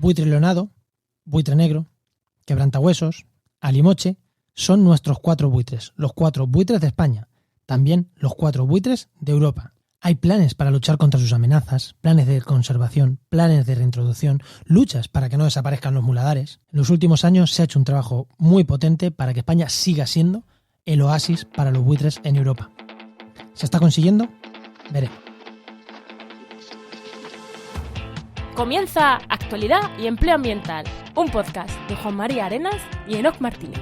buitre leonado, buitre negro, quebrantahuesos, alimoche, son nuestros 4 buitres, los 4 buitres de España, también los 4 buitres de Europa. Hay planes para luchar contra sus amenazas, planes de conservación, planes de reintroducción, luchas para que no desaparezcan los muladares. En los últimos años se ha hecho un trabajo muy potente para que España siga siendo el oasis para los buitres en Europa. ¿Se está consiguiendo? Veremos. Comienza Actualidad y Empleo Ambiental, un podcast de Juan María Arenas y Enoc Martínez.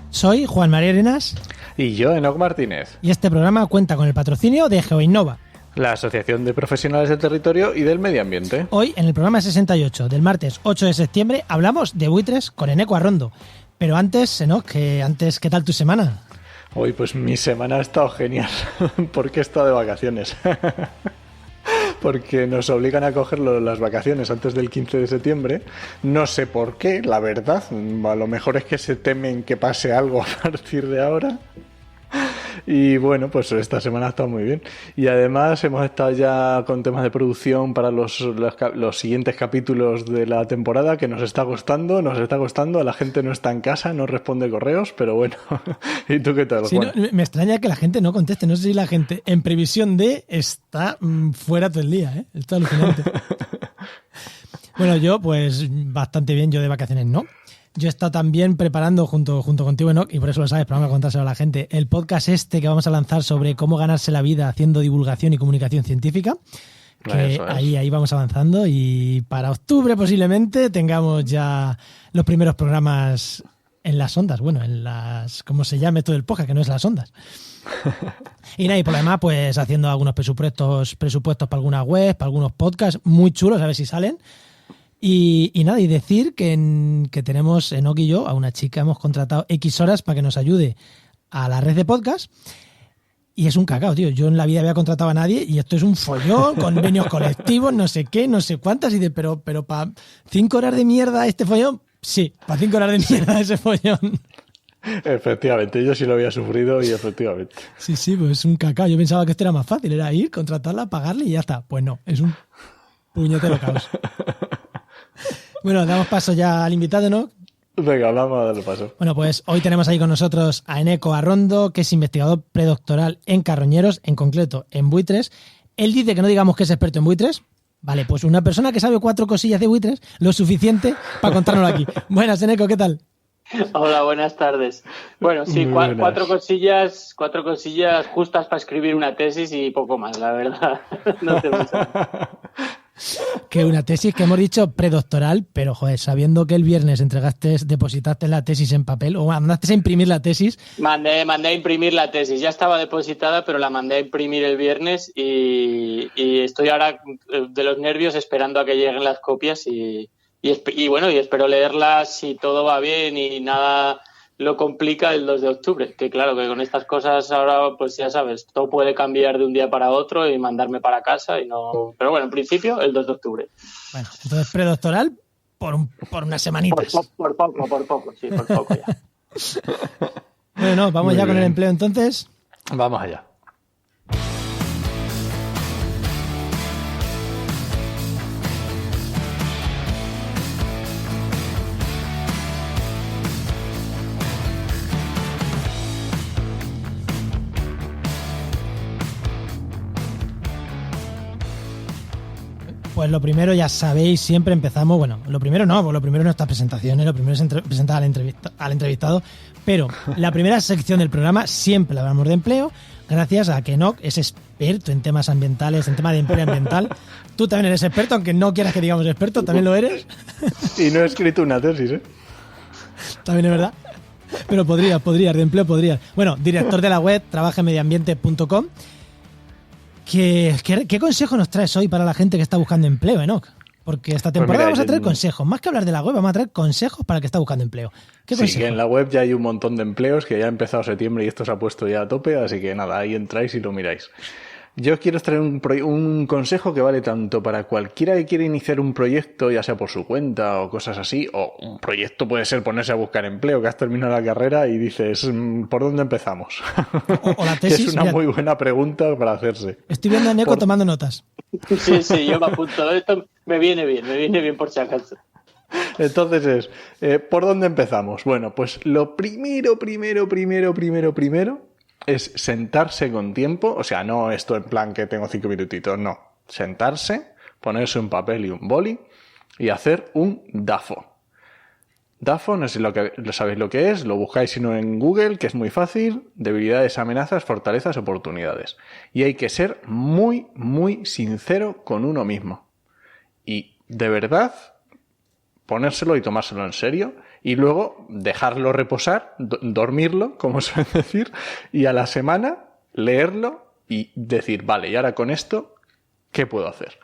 Soy Juan María Arenas. Y yo, Enoc Martínez. Y este programa cuenta con el patrocinio de GeoInnova, la Asociación de Profesionales del Territorio y del Medio Ambiente. Hoy, en el programa 68 del martes 8 de septiembre, hablamos de buitres con Eneco Arrondo. Pero antes, Enoc, ¿qué tal tu semana? Hoy, pues mi semana ha estado genial, porque he estado de vacaciones. Porque nos obligan a coger las vacaciones antes del 15 de septiembre. No sé por qué, la verdad. A lo mejor es que se temen que pase algo a partir de ahora. Y bueno, pues esta semana ha estado muy bien. Y además hemos estado ya con temas de producción para los siguientes capítulos de la temporada, que nos está costando. A la gente no está en casa, no responde correos, pero bueno. ¿Y tú qué tal, Juan? Sí, no, me extraña que la gente no conteste. No sé si la gente, en previsión de, está fuera todo el día, ¿eh? Está alucinante. Bueno, yo pues bastante bien. Yo de vacaciones no. Yo he estado también preparando junto contigo, Enoc, y por eso lo sabes, pero vamos a contárselo a la gente, el podcast que vamos a lanzar sobre cómo ganarse la vida haciendo divulgación y comunicación científica. Que ahí vamos avanzando y para octubre posiblemente tengamos ya los primeros programas en las ondas. Bueno, en las... ¿Cómo se llame todo el podcast? Que no es las ondas. Y nada, y por lo demás, pues haciendo algunos presupuestos para alguna web, para algunos podcasts muy chulos, a ver si salen. Y nada, y decir que tenemos, Enoc y yo, a una chica, hemos contratado X horas para que nos ayude a la red de podcast. Y es un cacao, tío. Yo en la vida había contratado a nadie y esto es un follón, convenios colectivos, no sé qué, no sé cuántas. Y pero para 5 horas de mierda este follón, sí, para 5 horas de mierda ese follón. Efectivamente, yo sí lo había sufrido y efectivamente. Sí, pues es un cacao. Yo pensaba que esto era más fácil, era ir, contratarla, pagarle y ya está. Pues no, es un puñetero caos. Bueno, damos paso ya al invitado, ¿no? Venga, vamos a darle paso. Bueno, pues hoy tenemos ahí con nosotros a Eneco Arrondo, que es investigador predoctoral en carroñeros, en concreto en buitres. Él dice que no digamos que es experto en buitres. Vale, pues una persona que sabe 4 cosillas de buitres, lo suficiente para contárnoslo aquí. Buenas, Eneco, ¿qué tal? Hola, buenas tardes. Bueno, sí, 4 cosillas justas para escribir una tesis y poco más, la verdad. No te Que una tesis que hemos dicho predoctoral, pero joder, sabiendo que el viernes depositaste la tesis en papel o mandaste a imprimir la tesis. Mandé a imprimir la tesis, ya estaba depositada, pero la mandé a imprimir el viernes y estoy ahora de los nervios esperando a que lleguen las copias y espero leerlas si todo va bien y nada lo complica el 2 de octubre, que claro, que con estas cosas ahora, pues ya sabes, todo puede cambiar de un día para otro y mandarme para casa y no... Pero bueno, en principio, el 2 de octubre. Bueno, entonces predoctoral por unas semanitas. Por poco ya. Bueno, vamos ya con el empleo entonces. Vamos allá. Pues lo primero, ya sabéis, siempre empezamos, bueno, lo primero es nuestras presentaciones, lo primero es presentar al entrevistado, pero la primera sección del programa siempre la hablamos de empleo, gracias a que Enoc es experto en temas ambientales, en temas de empleo ambiental. Tú también eres experto, aunque no quieras que digamos experto, también lo eres. Y no he escrito una tesis, ¿eh? También es verdad. Pero podrías, de empleo podrías. Bueno, director de la web trabajemediambiente.com. ¿Qué consejo nos traes hoy para la gente que está buscando empleo, Enoc? Porque esta temporada vamos a traer consejos. Más que hablar de la web, vamos a traer consejos para el que está buscando empleo. ¿Qué consejos? Sí, que en la web ya hay un montón de empleos, que ya ha empezado septiembre y esto se ha puesto ya a tope, así que nada, ahí entráis y lo miráis. yo os quiero traer un consejo que vale tanto para cualquiera que quiera iniciar un proyecto, ya sea por su cuenta o cosas así, o un proyecto puede ser ponerse a buscar empleo, que has terminado la carrera y dices, ¿por dónde empezamos? O la tesis. Que es una muy buena pregunta para hacerse. Estoy viendo a Neko tomando notas. Sí, yo me apunto. Esto me viene bien por si acaso. Entonces ¿por dónde empezamos? Bueno, pues lo primero es sentarse con tiempo, o sea, no esto en plan que tengo 5 minutitos, no. Sentarse, ponerse un papel y un boli y hacer un DAFO. DAFO, no sé lo sabéis lo que es, lo buscáis sino en Google, que es muy fácil, debilidades, amenazas, fortalezas, oportunidades. Y hay que ser muy, muy sincero con uno mismo. Y de verdad, ponérselo y tomárselo en serio y luego dejarlo reposar, dormirlo, como suelen decir, y a la semana leerlo y decir, vale, y ahora con esto, ¿qué puedo hacer?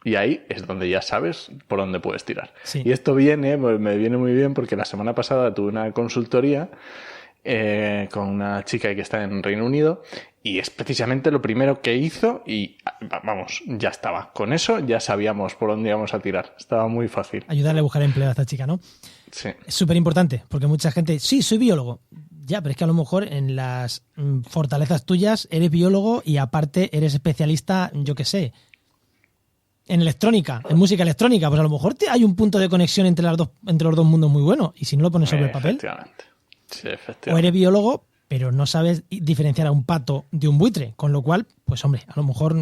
Y ahí es donde ya sabes por dónde puedes tirar. Sí. Y esto me viene muy bien porque la semana pasada tuve una consultoría con una chica que está en Reino Unido y es precisamente lo primero que hizo y vamos, ya estaba. Con eso ya sabíamos por dónde íbamos a tirar. Estaba muy fácil. Ayudarle a buscar empleo a esta chica, ¿no? Sí. Es súper importante porque mucha gente, sí, soy biólogo. Ya, pero es que a lo mejor en las fortalezas tuyas eres biólogo y aparte eres especialista, yo qué sé, en electrónica, en música electrónica. Pues a lo mejor hay un punto de conexión entre los dos mundos muy bueno. Y si no lo pones sobre el papel. Sí, efectivamente. O eres biólogo, pero no sabes diferenciar a un pato de un buitre. Con lo cual, pues hombre, a lo mejor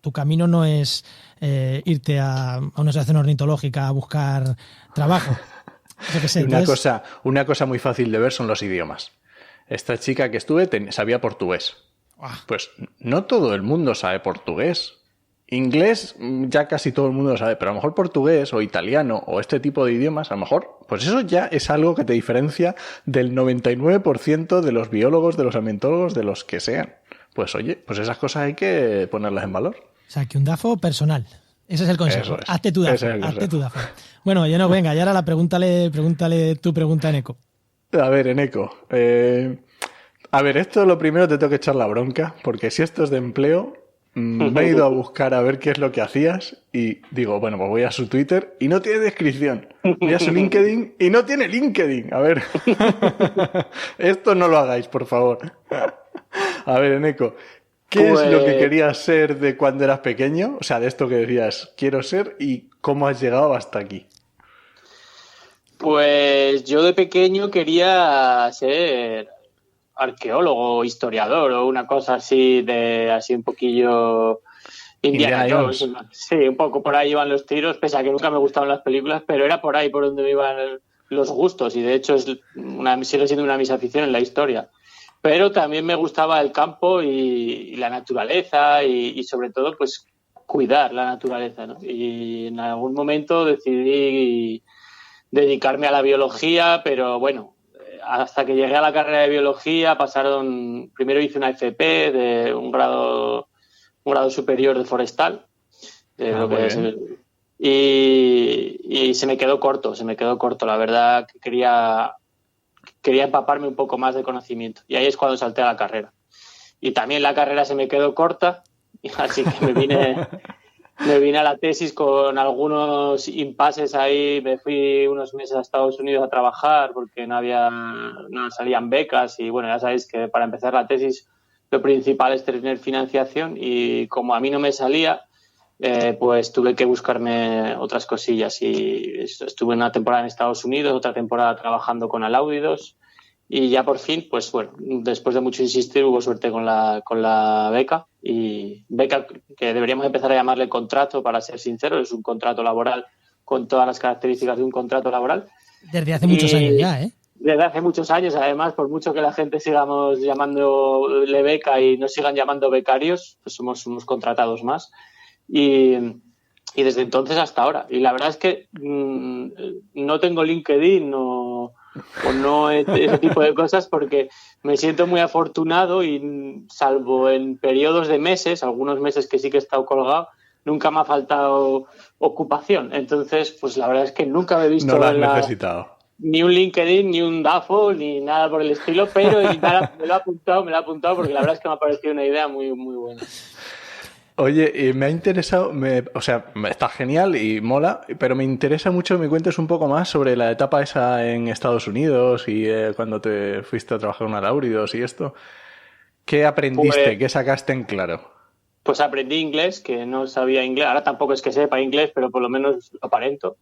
tu camino no es irte a una asociación ornitológica a buscar trabajo. Yo qué sé, una cosa muy fácil de ver son los idiomas. Esta chica que estuve sabía portugués. Pues no todo el mundo sabe portugués. Inglés ya casi todo el mundo lo sabe, pero a lo mejor portugués o italiano o este tipo de idiomas, a lo mejor, pues eso ya es algo que te diferencia del 99% de los biólogos, de los ambientólogos, de los que sean. Pues oye, pues esas cosas hay que ponerlas en valor. O sea, que un DAFO personal. Ese es el consejo. Hazte tu DAFO. Hazte tu DAFO. Bueno, yo no, venga, y ahora pregúntale tu pregunta a Neko. A ver, Eneco. A ver, esto lo primero te tengo que echar la bronca, porque si esto es de empleo, me he ido a buscar a ver qué es lo que hacías y digo, bueno, pues voy a su Twitter y no tiene descripción. Voy a su LinkedIn y no tiene LinkedIn. A ver, esto no lo hagáis, por favor. A ver, Eneco, ¿qué es lo que querías ser de cuando eras pequeño? O sea, de esto que decías, quiero ser, y cómo has llegado hasta aquí. Pues yo de pequeño quería ser arqueólogo, historiador o una cosa así un poquillo Indiana Jones. Sí, un poco por ahí iban los tiros, pese a que nunca me gustaban las películas, pero era por ahí por donde me iban los gustos y de hecho sigue siendo una de mis aficiones la historia. Pero también me gustaba el campo y la naturaleza y sobre todo pues cuidar la naturaleza, ¿no? Y en algún momento decidí dedicarme a la biología, pero bueno, hasta que llegué a la carrera de biología primero hice una FP de un grado superior de forestal, y se me quedó corto, la verdad que quería empaparme un poco más de conocimiento y ahí es cuando salté a la carrera. Y también la carrera se me quedó corta, así que me vine a la tesis con algunos impases ahí. Me fui unos meses a Estados Unidos a trabajar porque no salían becas y bueno, ya sabéis que para empezar la tesis lo principal es tener financiación y como a mí no me salía, pues tuve que buscarme otras cosillas y estuve una temporada en Estados Unidos, otra temporada trabajando con Aláudidos y ya por fin, pues bueno, después de mucho insistir hubo suerte con la beca y beca que deberíamos empezar a llamarle contrato, para ser sinceros, es un contrato laboral con todas las características de un contrato laboral. Desde hace muchos años ya, ¿eh? Desde hace muchos años, además, por mucho que la gente sigamos llamándole beca y nos sigan llamando becarios, pues somos unos contratados más. Y desde entonces hasta ahora. Y la verdad es que no tengo LinkedIn o no ese tipo de cosas porque me siento muy afortunado y salvo en periodos de meses, algunos meses que sí que he estado colgado, nunca me ha faltado ocupación. Entonces, pues la verdad es que nunca me he visto no lo has necesitado. Ni un LinkedIn, ni un DAFO, ni nada por el estilo, pero me lo he apuntado porque la verdad es que me ha parecido una idea muy, muy buena. Oye, y me ha interesado, o sea, está genial y mola, pero me interesa mucho que me cuentes un poco más sobre la etapa esa en Estados Unidos y cuando te fuiste a trabajar en Aláuridos y esto. ¿Qué aprendiste? Pues, ¿Qué sacaste en claro? pues aprendí inglés, que no sabía inglés. Ahora tampoco es que sepa inglés, pero por lo menos lo aparento.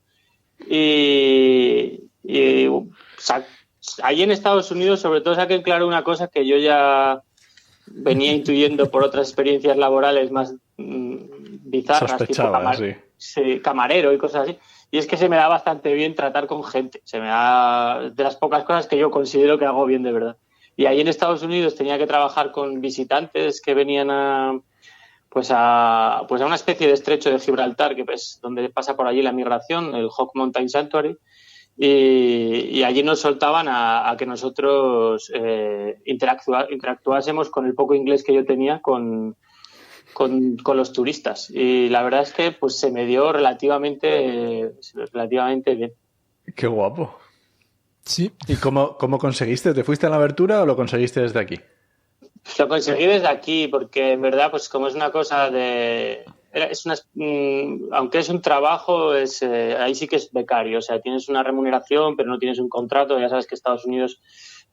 Allí en Estados Unidos, sobre todo, saqué en claro una cosa que yo ya venía intuyendo por otras experiencias laborales más bizarras, Sospechaba, tipo sí. camarero y cosas así. Y es que se me da bastante bien tratar con gente. Se me da de las pocas cosas que yo considero que hago bien de verdad. Y ahí en Estados Unidos tenía que trabajar con visitantes que venían a una especie de estrecho de Gibraltar, que es donde pasa por allí la migración, el Hawk Mountain Sanctuary. Y allí nos soltaban a que nosotros interactuásemos con el poco inglés que yo tenía con los turistas. Y la verdad es que pues se me dio relativamente bien. Qué guapo. Sí. ¿Y cómo conseguiste? ¿Te fuiste a la abertura o lo conseguiste desde aquí? Lo conseguí desde aquí porque en verdad pues como es una cosa aunque es un trabajo, ahí sí que es becario, o sea, tienes una remuneración pero no tienes un contrato. Ya sabes que Estados Unidos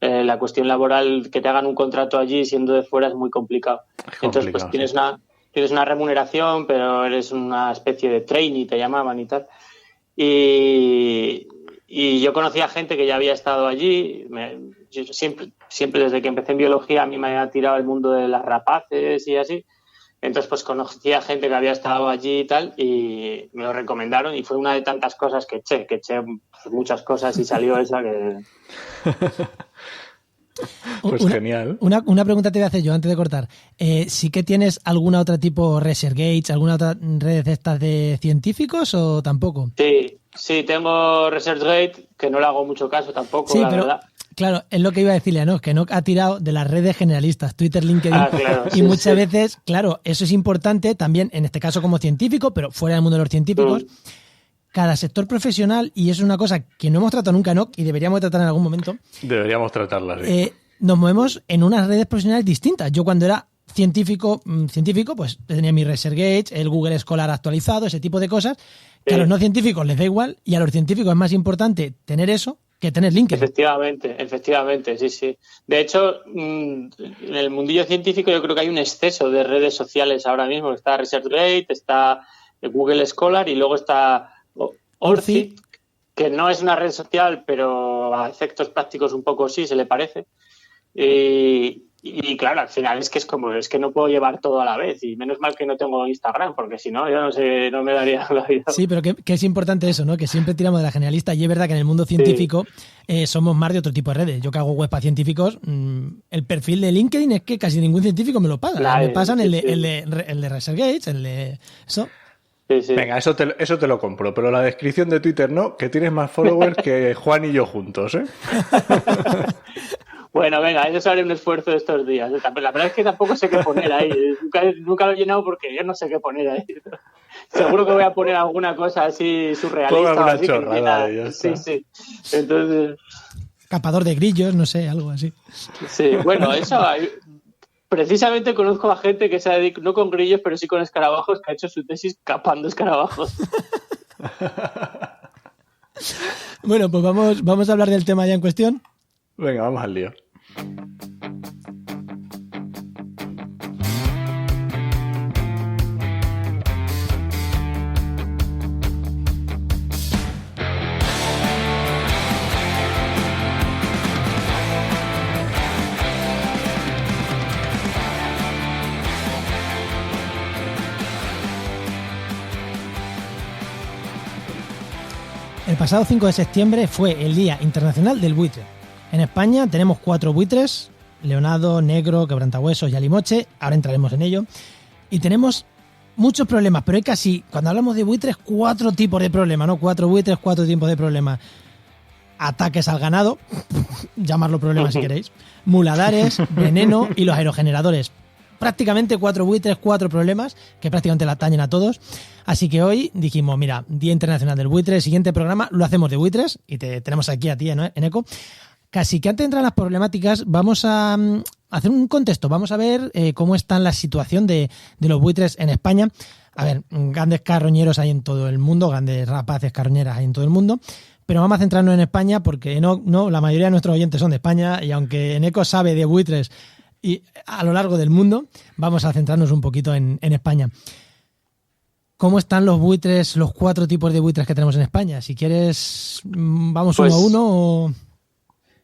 la cuestión laboral, que te hagan un contrato allí siendo de fuera es muy complicado. Entonces pues tienes una remuneración, pero eres una especie de trainee, te llamaban y tal. Y yo conocía gente que ya había estado allí. Yo siempre desde que empecé en biología a mí me ha tirado el mundo de las rapaces y así. Entonces pues conocía gente que había estado allí y tal y me lo recomendaron y fue una de tantas cosas que eché muchas cosas y salió esa que... Pues genial. Una pregunta te voy a hacer yo antes de cortar. ¿Sí que tienes alguna otra tipo ResearchGate, alguna otra red de estas de científicos o tampoco? Sí, tengo ResearchGate, que no le hago mucho caso tampoco, sí, la pero, verdad. Claro, es lo que iba a decirle a Enoch, que Enoch ha tirado de las redes generalistas, Twitter, LinkedIn, claro, y muchas veces, claro, eso es importante también, en este caso como científico, pero fuera del mundo de los científicos, cada sector profesional, y eso es una cosa que no hemos tratado nunca, Enoch, y deberíamos tratar en algún momento. Deberíamos tratarla, sí. Nos movemos en unas redes profesionales distintas. Yo cuando era científico, pues tenía mi ResearchGate, el Google Scholar actualizado, ese tipo de cosas, que a los no científicos les da igual, y a los científicos es más importante tener eso que tener LinkedIn. Efectivamente, sí. De hecho, en el mundillo científico yo creo que hay un exceso de redes sociales ahora mismo. Está ResearchGate, está Google Scholar y luego está ORCID, que no es una red social, pero a efectos prácticos un poco sí, se le parece. Y claro, al final es que no puedo llevar todo a la vez y menos mal que no tengo Instagram porque si no, yo no sé, no me daría la vida. Sí, pero que es importante eso, ¿no? Que siempre tiramos de la generalista y es verdad que en el mundo científico somos más de otro tipo de redes. Yo que hago web para científicos, el perfil de LinkedIn es que casi ningún científico me lo paga. Me pasan el de ResearchGate, el de eso. Sí. Venga, eso te lo compro, pero la descripción de Twitter no, que tienes más followers que Juan y yo juntos, ¿eh? Bueno, venga, eso haré un esfuerzo estos días. La verdad es que tampoco sé qué poner ahí. Nunca lo he llenado porque yo no sé qué poner ahí. Seguro que voy a poner alguna cosa así surrealista. Ponga alguna así chorrada. Sí. Entonces... Capador de grillos, no sé, algo así. Sí, bueno, eso... Precisamente conozco a gente que se dedica, no con grillos, pero sí con escarabajos, que ha hecho su tesis capando escarabajos. Bueno, pues vamos a hablar del tema ya en cuestión. Venga, vamos al lío. El pasado 5 de septiembre fue el Día Internacional del Buitre. En España tenemos 4 buitres, leonado, negro, quebrantahuesos y alimoche, ahora entraremos en ello, y tenemos muchos problemas, pero hay casi, cuando hablamos de buitres, 4 tipos de problemas, ¿no? 4 buitres, 4 tipos de problemas. Ataques al ganado, llamarlo problema si queréis, muladares, veneno y los aerogeneradores. Prácticamente 4 buitres, 4 problemas que prácticamente la atañen a todos. Así que hoy dijimos, mira, Día Internacional del Buitre, el siguiente programa lo hacemos de buitres y te tenemos aquí a ti en ECO. Casi que antes de entrar en las problemáticas vamos a hacer un contexto. Vamos a ver cómo está la situación de los buitres en España. A ver, grandes carroñeros hay en todo el mundo, grandes rapaces carroñeras hay en todo el mundo, pero vamos a centrarnos en España porque la mayoría de nuestros oyentes son de España y aunque Eneco sabe de buitres y a lo largo del mundo, vamos a centrarnos un poquito en España. ¿Cómo están los buitres, los 4 tipos de buitres que tenemos en España? Si quieres, vamos uno a uno.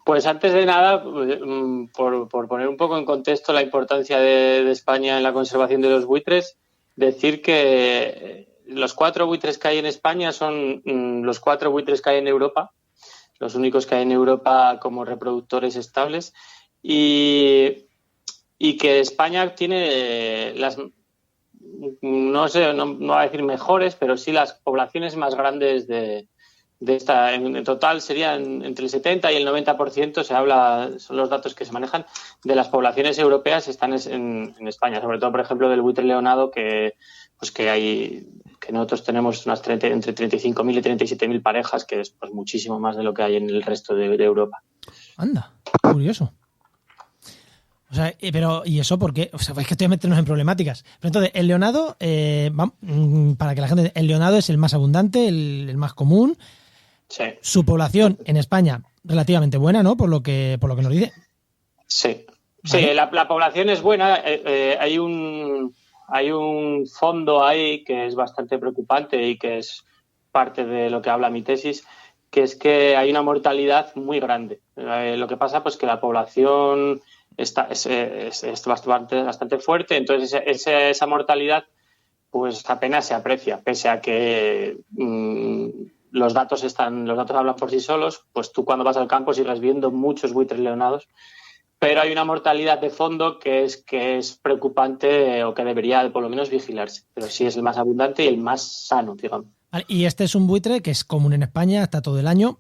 Pues antes de nada, por poner un poco en contexto la importancia de España en la conservación de los buitres, decir que los 4 buitres que hay en España son los 4 buitres que hay en Europa, los únicos que hay en Europa como reproductores estables, y que España tiene no voy a decir mejores, pero sí las poblaciones más grandes de esta. En total serían entre el 70 y el 90%, son los datos que se manejan, de las poblaciones europeas están en España, sobre todo, por ejemplo, del buitre leonado, que nosotros tenemos entre 35.000 y 37.000 parejas, que es pues muchísimo más de lo que hay en el resto de Europa. Anda, curioso. O sea, pero ¿y eso por qué? O sea, es que estoy a meternos en problemáticas. Pero entonces, el leonado, para que la gente... El leonado es el más abundante, el más común. Sí. Su población en España relativamente buena, ¿no? Por lo que nos dice. Sí. ¿Vale? Sí, la población es buena. Hay un fondo ahí que es bastante preocupante y que es parte de lo que habla mi tesis, que es que hay una mortalidad muy grande. Lo que pasa pues que la población es bastante fuerte, entonces esa mortalidad pues apenas se aprecia, pese a que los datos hablan por sí solos. Pues tú cuando vas al campo sigues viendo muchos buitres leonados, pero hay una mortalidad de fondo que es preocupante, o que debería por lo menos vigilarse, pero sí es el más abundante y el más sano, digamos. Y este es un buitre que es común en España, está todo el año.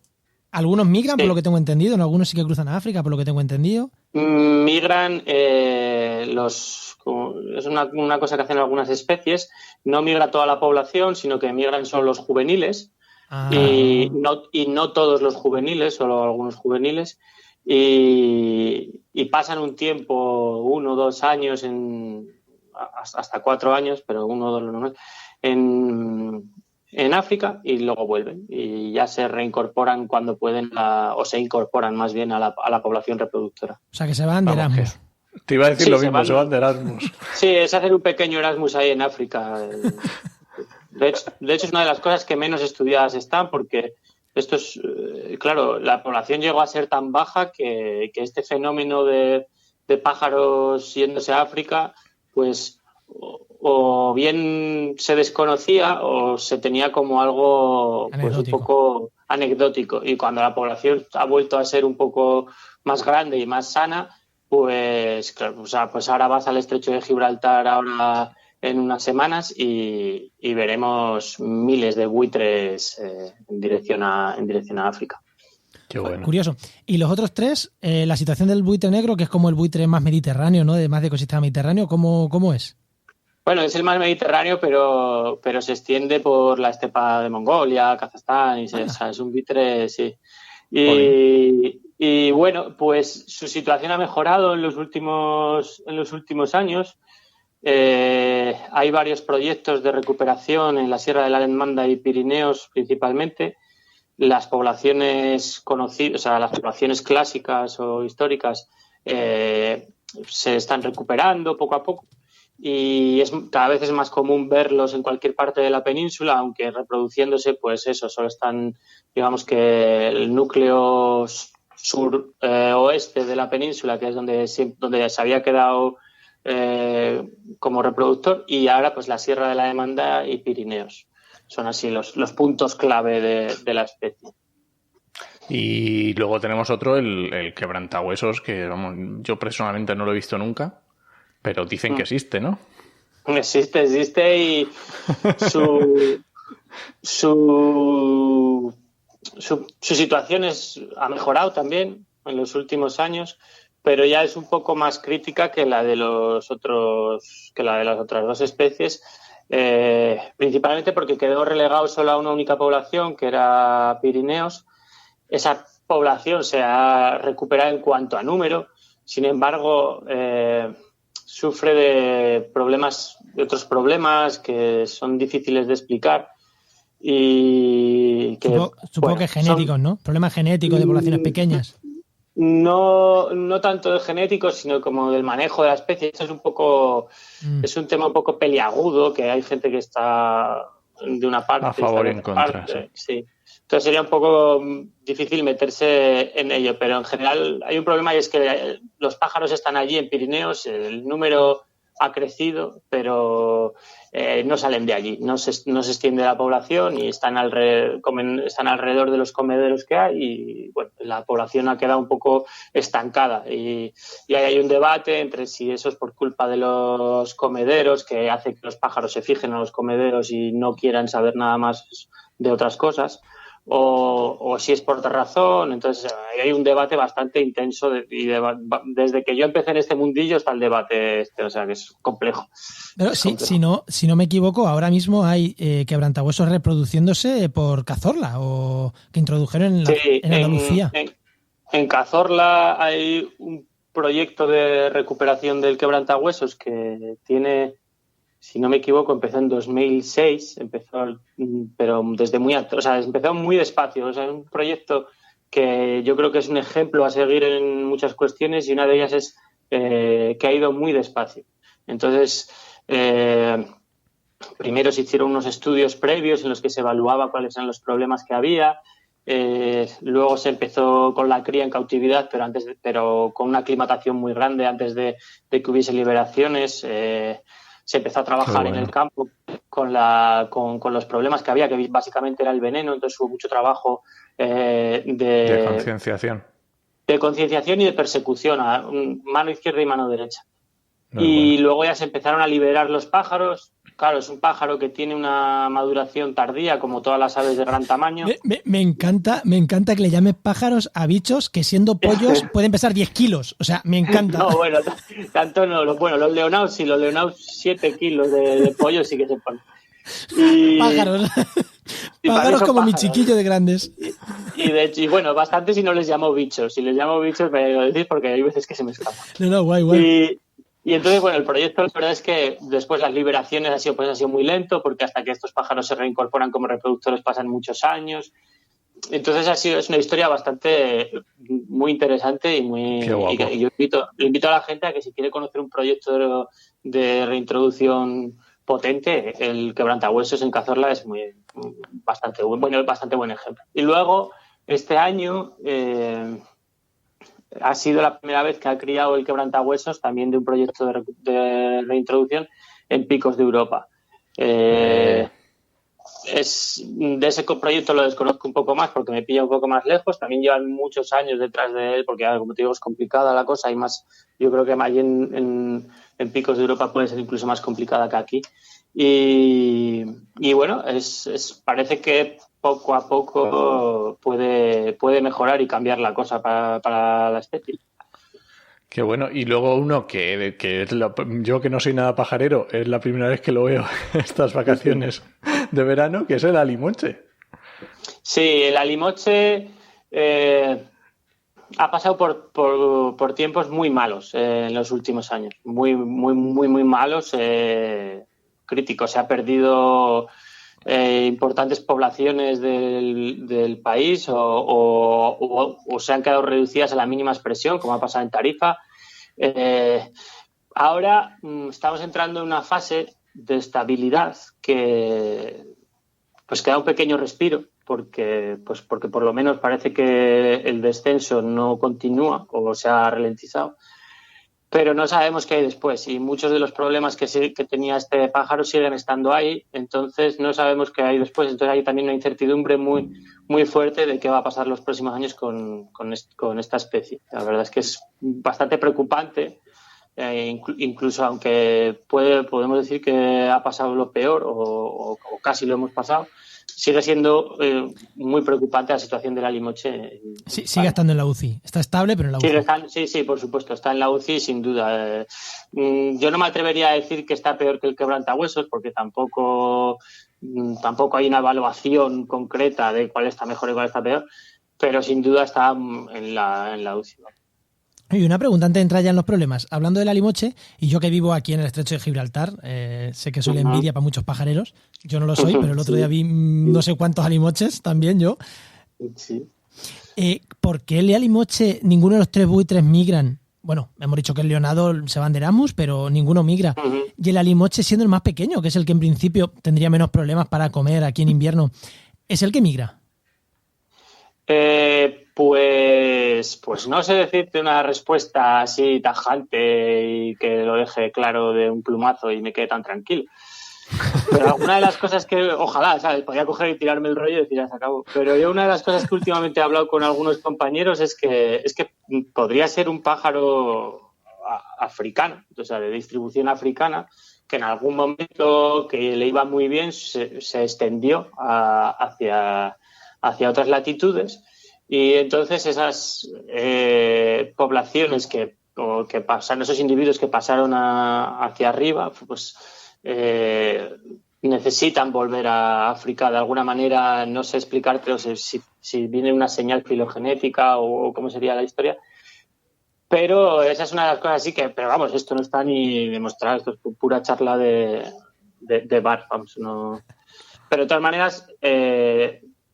Algunos migran, sí, por lo que tengo entendido, en algunos sí que cruzan a África, por lo que tengo entendido. Migran es una cosa que hacen algunas especies. No migra toda la población, sino que migran solo los juveniles. Y no todos los juveniles, solo algunos juveniles. Y pasan un tiempo, 1 o 2 años, hasta 4 años, pero 1 o 2 no, en África, y luego vuelven y ya se reincorporan cuando pueden, o se incorporan más bien a la población reproductora. O sea, que se van de Erasmus. Te iba a decir lo mismo, se van de Erasmus. Sí, es hacer un pequeño Erasmus ahí en África. De hecho, es una de las cosas que menos estudiadas están, porque esto es, claro, la población llegó a ser tan baja que este fenómeno de pájaros yéndose a África, pues o bien se desconocía o se tenía como algo pues un poco anecdótico. Y cuando la población ha vuelto a ser un poco más grande y más sana, pues claro, pues ahora vas al estrecho de Gibraltar ahora en unas semanas y veremos miles de buitres en dirección a África. Qué bueno. Curioso. Y los otros 3, la situación del buitre negro, que es como el buitre más mediterráneo, ¿no? Más de ecosistema mediterráneo, ¿cómo es? Bueno, es el más mediterráneo, pero se extiende por la estepa de Mongolia, Kazajstán, es un buitre, sí. Y bueno, pues su situación ha mejorado en los últimos años. Hay varios proyectos de recuperación en la Sierra de la Demanda y Pirineos principalmente. Las poblaciones conocidas, o sea, las poblaciones clásicas o históricas se están recuperando poco a poco. Y cada vez es más común verlos en cualquier parte de la península, aunque reproduciéndose, pues eso, solo están, digamos que el núcleo oeste de la península, que es donde se había quedado como reproductor, y ahora pues la Sierra de la Demanda y Pirineos. Son así los puntos clave de la especie. Y luego tenemos otro, el quebrantahuesos, que vamos, yo personalmente no lo he visto nunca. Pero dicen que existe, ¿no? Existe y su situación ha mejorado también en los últimos años, pero ya es un poco más crítica que la de las otras 2 especies, principalmente porque quedó relegado solo a una única población, que era Pirineos. Esa población se ha recuperado en cuanto a número. Sin embargo, sufre de otros problemas que son difíciles de explicar y que supongo que genéticos, ¿no? Problemas genéticos de poblaciones pequeñas. No tanto de genéticos, sino como del manejo de la especie. Esto es un tema un poco peliagudo, que hay gente que está de una parte a favor y en contra. Parte, sí. Entonces sería un poco difícil meterse en ello, pero en general hay un problema y es que los pájaros están allí en Pirineos, el número ha crecido, pero no salen de allí, no se extiende la población y están alrededor de los comederos que hay y bueno, la población ha quedado un poco estancada y ahí hay un debate entre si eso es por culpa de los comederos, que hace que los pájaros se fijen a los comederos y no quieran saber nada más de otras cosas, o si es por otra razón. Entonces hay un debate bastante intenso desde que yo empecé en este mundillo está el debate o sea que es complejo. Pero sí, complejo. Si no me equivoco, ahora mismo hay quebrantahuesos reproduciéndose por Cazorla o que introdujeron en Andalucía. En Cazorla hay un proyecto de recuperación del quebrantahuesos que tiene, si no me equivoco, empezó en 2006, pero desde muy alto, o sea, empezó muy despacio. O sea, es un proyecto que yo creo que es un ejemplo a seguir en muchas cuestiones y una de ellas es que ha ido muy despacio. Entonces, primero se hicieron unos estudios previos en los que se evaluaba cuáles eran los problemas que había. Luego se empezó con la cría en cautividad, pero con una aclimatación muy grande antes de que hubiese liberaciones. Se empezó a trabajar en el campo con los problemas que había, que básicamente era el veneno, entonces hubo mucho trabajo de concienciación. De concienciación y de persecución, a mano izquierda y mano derecha. Luego ya se empezaron a liberar los pájaros. Claro, es un pájaro que tiene una maduración tardía, como todas las aves de gran tamaño. Me encanta que le llames pájaros a bichos que siendo pollos pueden pesar 10 kilos. O sea, me encanta. No, bueno, tanto no. Los leonaos, sí, los leonaos 7 kilos de pollo sí que se ponen. Pájaros. Pájaros como pájaros. Mi chiquillo de grandes. Y de hecho, bueno, bastante si no les llamo bichos. Si les llamo bichos me lo decís porque hay veces que se me escapan. No, guay. Y entonces, bueno, el proyecto, la verdad es que después las liberaciones ha sido muy lento, porque hasta que estos pájaros se reincorporan como reproductores pasan muchos años. Entonces es una historia muy interesante y muy. Qué guapo. Y yo invito a la gente a que si quiere conocer un proyecto de reintroducción potente, el quebrantahuesos en Cazorla es bastante buen ejemplo. Y luego, este año ha sido la primera vez que ha criado el quebrantahuesos también de un proyecto de reintroducción en picos de Europa. De ese proyecto lo desconozco un poco más porque me pilla un poco más lejos. También llevan muchos años detrás de él porque, como te digo, es complicada la cosa. Yo creo que allí en picos de Europa puede ser incluso más complicada que aquí. Y bueno, parece que poco a poco puede mejorar y cambiar la cosa para la especie. Qué bueno. Y luego uno que es yo que no soy nada pajarero, es la primera vez que lo veo estas vacaciones de verano, que es el alimoche. Sí, el alimoche ha pasado por tiempos muy malos en los últimos años. Muy, muy, muy, muy malos, críticos. Se ha perdido importantes poblaciones del país o se han quedado reducidas a la mínima expresión, como ha pasado en Tarifa. Ahora estamos entrando en una fase de estabilidad que da un pequeño respiro, porque por lo menos parece que el descenso no continúa o se ha ralentizado. Pero no sabemos qué hay después y muchos de los problemas que tenía este pájaro siguen estando ahí, entonces no sabemos qué hay después. Entonces hay también una incertidumbre muy, muy fuerte de qué va a pasar los próximos años con esta especie. La verdad es que es bastante preocupante, incluso aunque podemos decir que ha pasado lo peor o casi lo hemos pasado, sigue siendo muy preocupante la situación del alimoche. Sí, sigue estando en la UCI. Está estable, pero en la UCI. Sí, por supuesto. Está en la UCI, sin duda. Yo no me atrevería a decir que está peor que el quebrantahuesos, porque tampoco hay una evaluación concreta de cuál está mejor y cuál está peor, pero sin duda está en la UCI. Y una pregunta antes de entrar ya en los problemas. Hablando del alimoche, y yo que vivo aquí en el estrecho de Gibraltar, sé que soy la envidia para muchos pajareros. Yo no lo soy, pero el otro día vi no sé cuántos alimoches también yo. Sí. ¿Por qué el alimoche, ninguno de los 3 buitres migran? Bueno, hemos dicho que el leonado se van de Erasmus, pero ninguno migra. Y el alimoche, siendo el más pequeño, que es el que en principio tendría menos problemas para comer aquí en invierno, ¿es el que migra? Pues no sé decirte una respuesta así tajante y que lo deje claro de un plumazo y me quede tan tranquilo. Pero alguna de las cosas que, ojalá, ¿sabes? Podría coger y tirarme el rollo y decir, ya se acabó. Pero yo una de las cosas que últimamente he hablado con algunos compañeros es que podría ser un pájaro africano, o sea, de distribución africana, que en algún momento que le iba muy bien se extendió hacia otras latitudes, y entonces esas poblaciones que pasaron, esos individuos que pasaron hacia arriba, pues necesitan volver a África de alguna manera. No sé explicarte, no sé si viene una señal filogenética o cómo sería la historia, pero esa es una de las cosas así que, pero vamos, esto no está ni demostrado, esto es pura charla de bar, vamos, no. Pero de todas maneras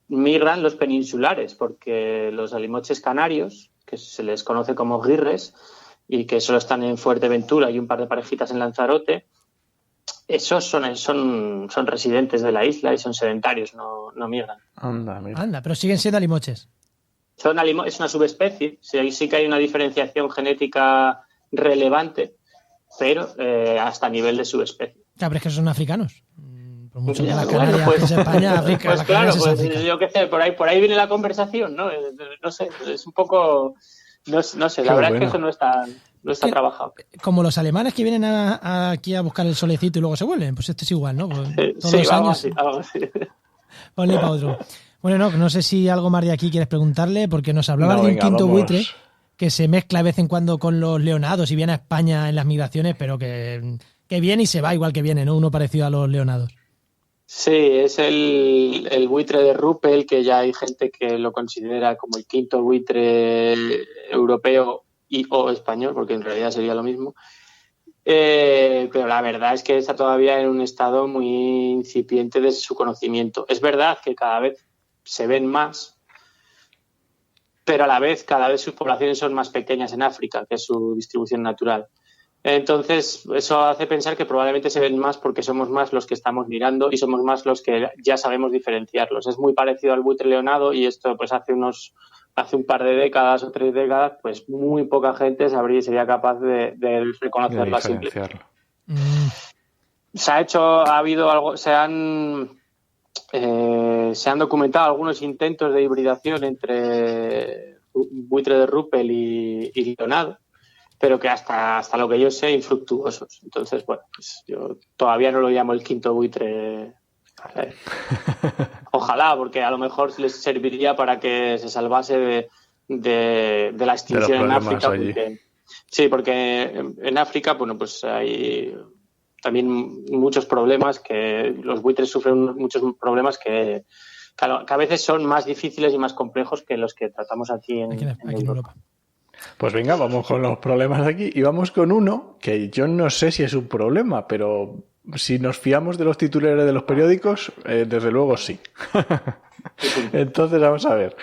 migran los peninsulares, porque los alimoches canarios, que se les conoce como guirres y que solo están en Fuerteventura y un par de parejitas en Lanzarote, esos son residentes de la isla y son sedentarios, no migran. Anda, pero siguen siendo alimoches. Es una subespecie, sí que hay una diferenciación genética relevante, pero hasta nivel de subespecie. Claro, pero es que son africanos. Por mucho que las Canarias, pues, España, África. Pues claro, pues yo qué sé, por ahí viene la conversación, ¿no? No sé, es un poco, no sé, la verdad es que eso no está trabajado. Como los alemanes que vienen aquí a buscar el solecito y luego se vuelven, pues esto es igual, ¿no? Pues todos los años. Algo así. Ponle para otro. Bueno, no sé si algo más de aquí quieres preguntarle, porque nos hablaba de un quinto buitre que se mezcla de vez en cuando con los leonados y viene a España en las migraciones, pero que viene y se va igual que viene, ¿no? Uno parecido a los leonados. Sí, es el buitre de Ruppel, que ya hay gente que lo considera como el quinto buitre europeo o español, porque en realidad sería lo mismo. Pero la verdad es que está todavía en un estado muy incipiente de su conocimiento. Es verdad que cada vez se ven más, pero a la vez cada vez sus poblaciones son más pequeñas en África, que es su distribución natural. Entonces, eso hace pensar que probablemente se ven más porque somos más los que estamos mirando y somos más los que ya sabemos diferenciarlos. Es muy parecido al buitre leonado, y esto pues hace un par de décadas o 3 décadas, pues muy poca gente sería capaz de reconocerlo a simple vista. Se han documentado algunos intentos de hibridación entre buitre de Ruppel y leonado, pero que hasta lo que yo sé, infructuosos. Entonces, bueno, pues yo todavía no lo llamo el quinto buitre. Ojalá, porque a lo mejor les serviría para que se salvase de la extinción en África. Porque en África, bueno, pues hay también muchos problemas, que los buitres sufren muchos problemas que a veces son más difíciles y más complejos que los que tratamos aquí en Europa. Pues venga, vamos con los problemas de aquí y vamos con uno que yo no sé si es un problema, pero si nos fiamos de los titulares de los periódicos, desde luego sí. Entonces vamos a ver.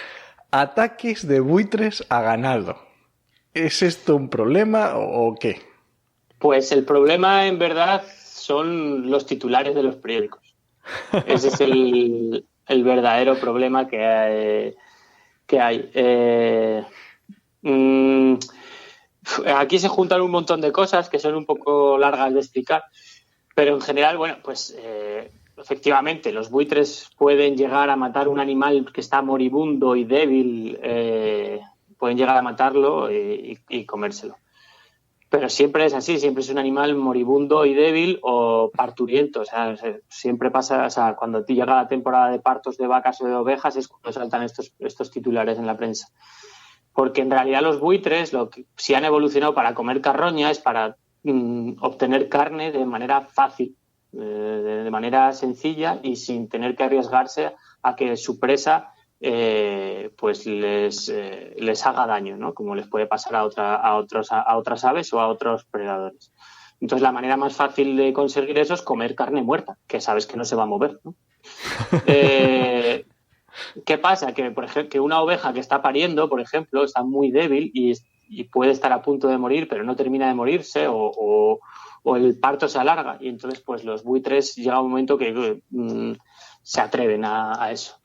Ataques de buitres a ganado. ¿Es esto un problema o qué? Pues el problema en verdad son los titulares de los periódicos. Ese es el verdadero problema que hay. Aquí se juntan un montón de cosas que son un poco largas de explicar, pero en general, bueno, pues efectivamente los buitres pueden llegar a matar un animal que está moribundo y débil, pueden llegar a matarlo y comérselo. Pero siempre es así, siempre es un animal moribundo y débil o parturiento. O sea, siempre pasa, o sea, cuando llega la temporada de partos de vacas o de ovejas es cuando saltan estos titulares en la prensa. Porque en realidad los buitres, si han evolucionado para comer carroña, es para obtener carne de manera fácil, de manera sencilla y sin tener que arriesgarse a que su presa pues les haga daño, ¿no? Como les puede pasar a otras aves o a otros predadores. Entonces, la manera más fácil de conseguir eso es comer carne muerta, que sabes que no se va a mover, ¿no? ¿Qué pasa? Que, por ejemplo, que una oveja que está pariendo, por ejemplo, está muy débil y puede estar a punto de morir, pero no termina de morirse o el parto se alarga. Y entonces, pues los buitres llega un momento que se atreven a eso.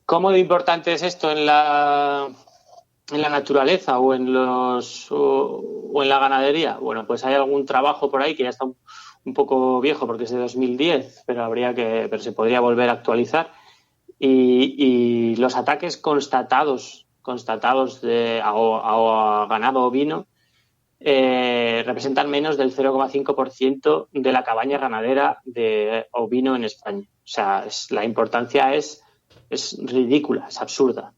¿Cómo de importante es esto en la naturaleza o en la ganadería? Bueno, pues hay algún trabajo por ahí que ya está un poco viejo porque es de 2010, pero se podría volver a actualizar. Y los ataques constatados a ganado ovino representan menos del 0,5% de la cabaña ganadera de ovino en España. O sea, la importancia es ridícula, es absurda.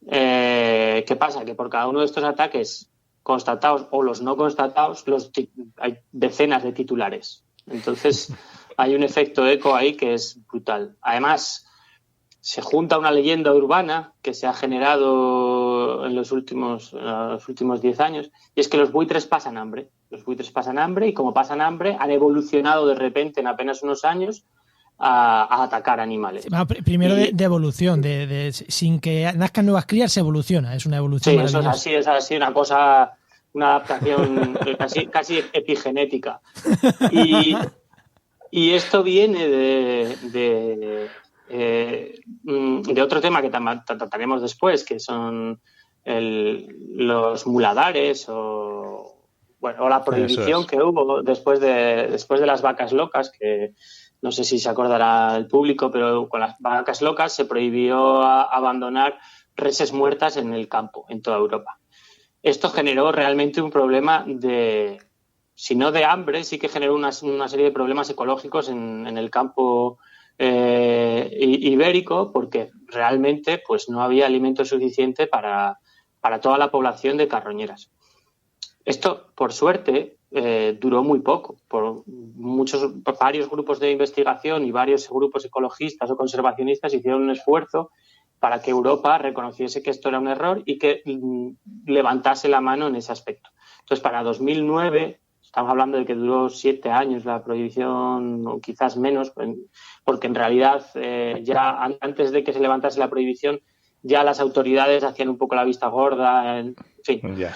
¿Qué pasa? Que por cada uno de estos ataques constatados o los no constatados, hay decenas de titulares. Entonces, hay un efecto eco ahí que es brutal. Además, se junta una leyenda urbana que se ha generado en los últimos 10 años, y es que los buitres pasan hambre. Los buitres pasan hambre y como pasan hambre han evolucionado de repente en apenas unos años a atacar animales. Primero de evolución, sin que nazcan nuevas crías se evoluciona, es una evolución. Sí, eso es así, una adaptación casi epigenética. Y esto viene de otro tema que trataremos después, que son los muladares o la prohibición que hubo después de las vacas locas, que no sé si se acordará el público, pero con las vacas locas se prohibió abandonar reses muertas en el campo, en toda Europa. Esto generó realmente un problema si no de hambre, sí que generó una serie de problemas ecológicos en el campo ibérico, porque realmente pues no había alimento suficiente para toda la población de carroñeras. Esto, por suerte, duró muy poco. Varios grupos de investigación y varios grupos ecologistas o conservacionistas hicieron un esfuerzo para que Europa reconociese que esto era un error y que levantase la mano en ese aspecto. Entonces, para 2009, estamos hablando de que duró 7 años la prohibición, o quizás menos, porque en realidad ya antes de que se levantase la prohibición, ya las autoridades hacían un poco la vista gorda, en fin. Yeah.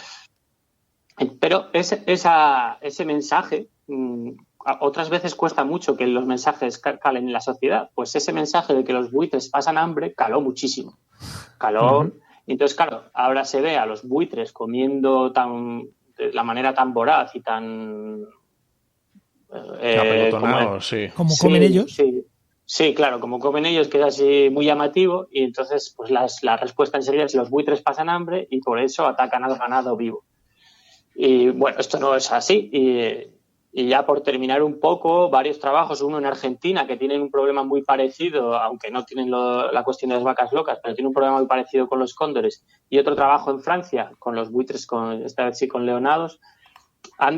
Pero ese mensaje, otras veces cuesta mucho que los mensajes calen en la sociedad, pues ese mensaje de que los buitres pasan hambre caló muchísimo. Entonces, claro, ahora se ve a los buitres comiendo de la manera tan voraz y tan como comen ellos. Sí, claro, como comen ellos, que es así muy llamativo, y entonces pues la respuesta enseguida es: los buitres pasan hambre y por eso atacan al ganado vivo. Y bueno, esto no es así. Y ya por terminar un poco, varios trabajos, uno en Argentina, que tienen un problema muy parecido, aunque no tienen la cuestión de las vacas locas, pero tiene un problema muy parecido con los cóndores, y otro trabajo en Francia con los buitres, esta vez sí con leonados, han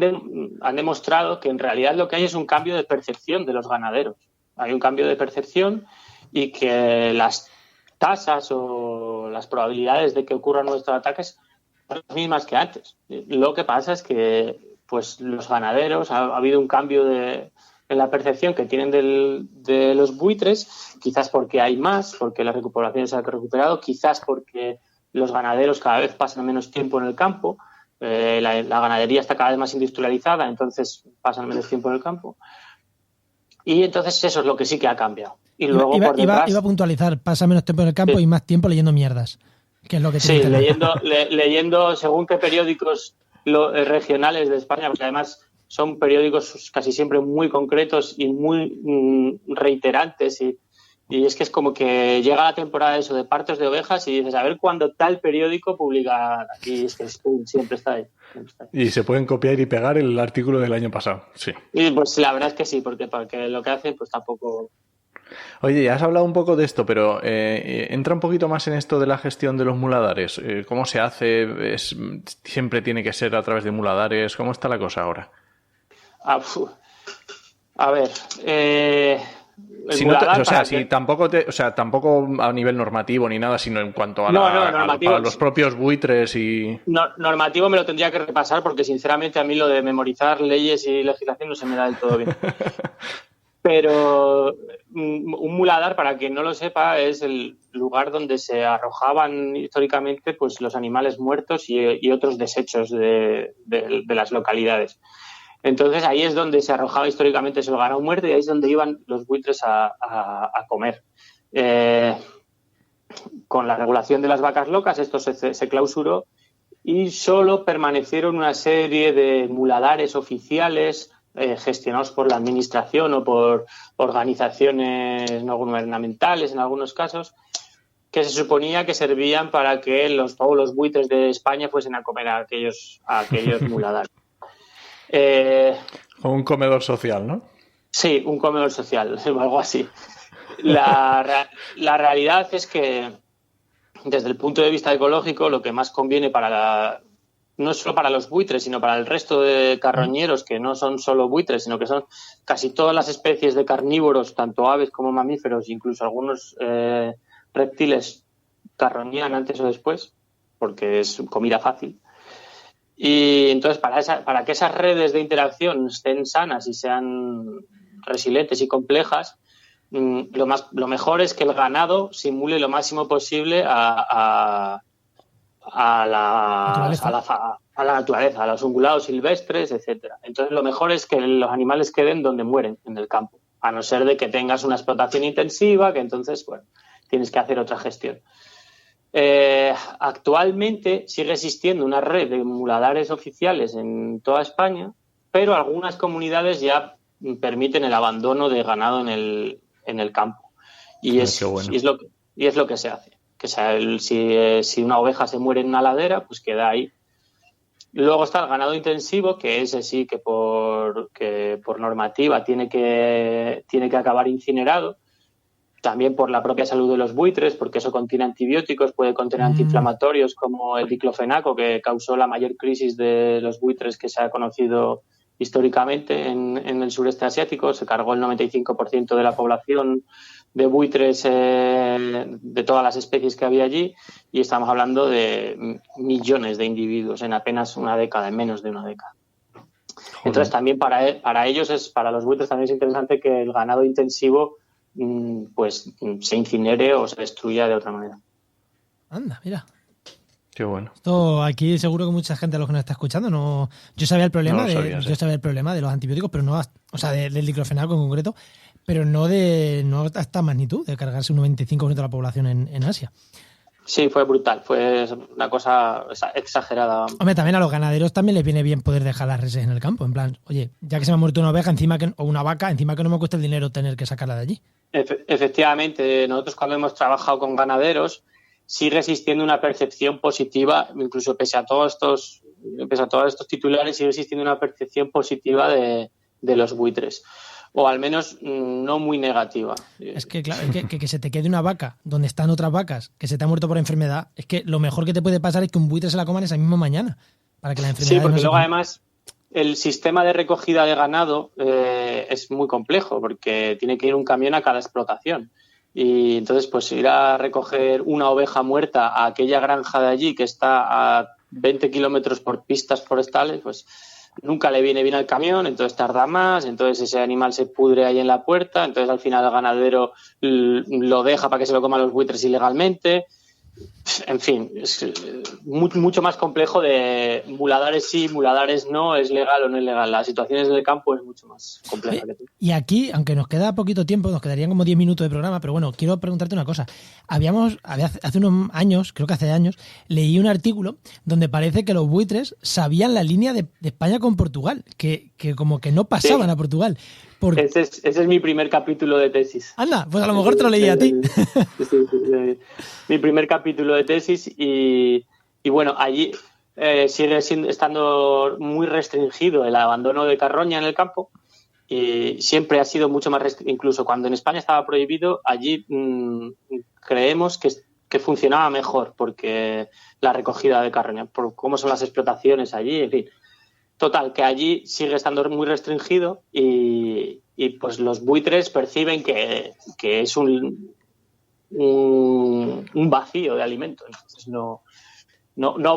demostrado que en realidad lo que hay es un cambio de percepción de los ganaderos. Hay un cambio de percepción y que las tasas o las probabilidades de que ocurran nuestros ataques son las mismas que antes. Lo que pasa es que pues los ganaderos ha habido un cambio en la percepción que tienen de los buitres, quizás porque hay más, porque la recuperación se ha recuperado, quizás porque los ganaderos cada vez pasan menos tiempo en el campo, la ganadería está cada vez más industrializada, entonces pasan menos tiempo en el campo. Y entonces eso es lo que sí que ha cambiado. Y luego iba a puntualizar, pasa menos tiempo en el campo y más tiempo leyendo mierdas. Que es lo que leyendo según qué periódicos regionales de España, porque además son periódicos casi siempre muy concretos y muy reiterantes, y es que es como que llega la temporada de partos de ovejas y dices, a ver cuándo tal periódico publica, y es que siempre está ahí. Y se pueden copiar y pegar el artículo del año pasado, sí. Y pues la verdad es que sí, porque lo que hacen pues tampoco... Oye, ya has hablado un poco de esto, pero entra un poquito más en esto de la gestión de los muladares. ¿Cómo se hace? ¿Siempre tiene que ser a través de muladares? ¿Cómo está la cosa ahora? A ver, tampoco a nivel normativo ni nada, sino en cuanto a, a los propios buitres y... Normativo me lo tendría que repasar porque sinceramente a mí lo de memorizar leyes y legislación no se me da del todo bien. Pero un muladar, para quien no lo sepa, es el lugar donde se arrojaban históricamente pues los animales muertos y otros desechos de las localidades. Entonces ahí es donde se arrojaba históricamente ese ganado muerto y ahí es donde iban los buitres a comer. Con la regulación de las vacas locas esto se clausuró y solo permanecieron una serie de muladares oficiales gestionados por la administración o por organizaciones no gubernamentales en algunos casos, que se suponía que servían para que todos los buitres de España fuesen a comer a aquellos muladares. O un comedor social, ¿no? Sí, un comedor social, o algo así. La realidad es que desde el punto de vista ecológico lo que más conviene no solo para los buitres, sino para el resto de carroñeros, que no son solo buitres, sino que son casi todas las especies de carnívoros, tanto aves como mamíferos, incluso algunos reptiles carroñean antes o después, porque es comida fácil. Y entonces, para que esas redes de interacción estén sanas y sean resilientes y complejas, lo mejor es que el ganado simule lo máximo posible a la naturaleza, a los ungulados silvestres, etcétera. Entonces, lo mejor es que los animales queden donde mueren, en el campo, a no ser de que tengas una explotación intensiva, que entonces, bueno, tienes que hacer otra gestión. Actualmente sigue existiendo una red de muladares oficiales en toda España, pero algunas comunidades ya permiten el abandono de ganado en el campo. Y es lo que se hace. Que si una oveja se muere en una ladera, pues queda ahí. Luego está el ganado intensivo, que ese sí que por normativa tiene que acabar incinerado. También por la propia salud de los buitres, porque eso contiene antibióticos, puede contener antiinflamatorios como el diclofenaco, que causó la mayor crisis de los buitres que se ha conocido históricamente en el sureste asiático. Se cargó el 95% de la población de buitres de todas las especies que había allí y estamos hablando de millones de individuos en apenas una década, en menos de una década. Entonces también para ellos, para los buitres también es interesante que el ganado intensivo pues se incinere o se destruya de otra manera. Anda, mira. Qué bueno. Esto aquí seguro que mucha gente a los que nos está escuchando yo sabía el problema de los antibióticos, pero no, o sea, del diclofenaco en concreto, pero no a esta magnitud de cargarse un 95% de la población en Asia. Sí, fue brutal, fue una cosa exagerada. Hombre, también a los ganaderos también les viene bien poder dejar las reses en el campo, en plan, oye, ya que se me ha muerto una oveja o una vaca, encima que no me cuesta el dinero tener que sacarla de allí. Efectivamente, nosotros cuando hemos trabajado con ganaderos sigue existiendo una percepción positiva, incluso pese a todos estos titulares, sigue existiendo una percepción positiva de los buitres, o al menos no muy negativa. Es que claro, que se te quede una vaca donde están otras vacas, que se te ha muerto por enfermedad, es que lo mejor que te puede pasar es que un buitre se la coman esa misma mañana, para que la enfermedad... Sí, porque luego además el sistema de recogida de ganado es muy complejo, porque tiene que ir un camión a cada explotación. Y entonces, pues ir a recoger una oveja muerta a aquella granja de allí que está a 20 kilómetros por pistas forestales, pues nunca le viene bien al camión, entonces tarda más, entonces ese animal se pudre ahí en la puerta, entonces al final el ganadero lo deja para que se lo coman los buitres ilegalmente. En fin, es mucho más complejo de muladares sí, muladares no, es legal o no es legal. Las situaciones del campo es mucho más compleja. Y aquí, aunque nos queda poquito tiempo, nos quedarían como 10 minutos de programa, pero bueno, quiero preguntarte una cosa. Hace unos años, creo que hace años, leí un artículo donde parece que los buitres sabían la línea de España con Portugal, que como que no pasaban a Portugal. Ese es mi primer capítulo de tesis. Anda, pues a lo mejor te lo leí a ti. Sí, mi primer capítulo de tesis y bueno, allí sigue estando muy restringido el abandono de carroña en el campo y siempre ha sido mucho más restringido. Incluso cuando en España estaba prohibido, allí creemos que funcionaba mejor porque la recogida de carroña, por cómo son las explotaciones allí, en fin. Total, que allí sigue estando muy restringido y y pues los buitres perciben que es un vacío de alimento. Entonces no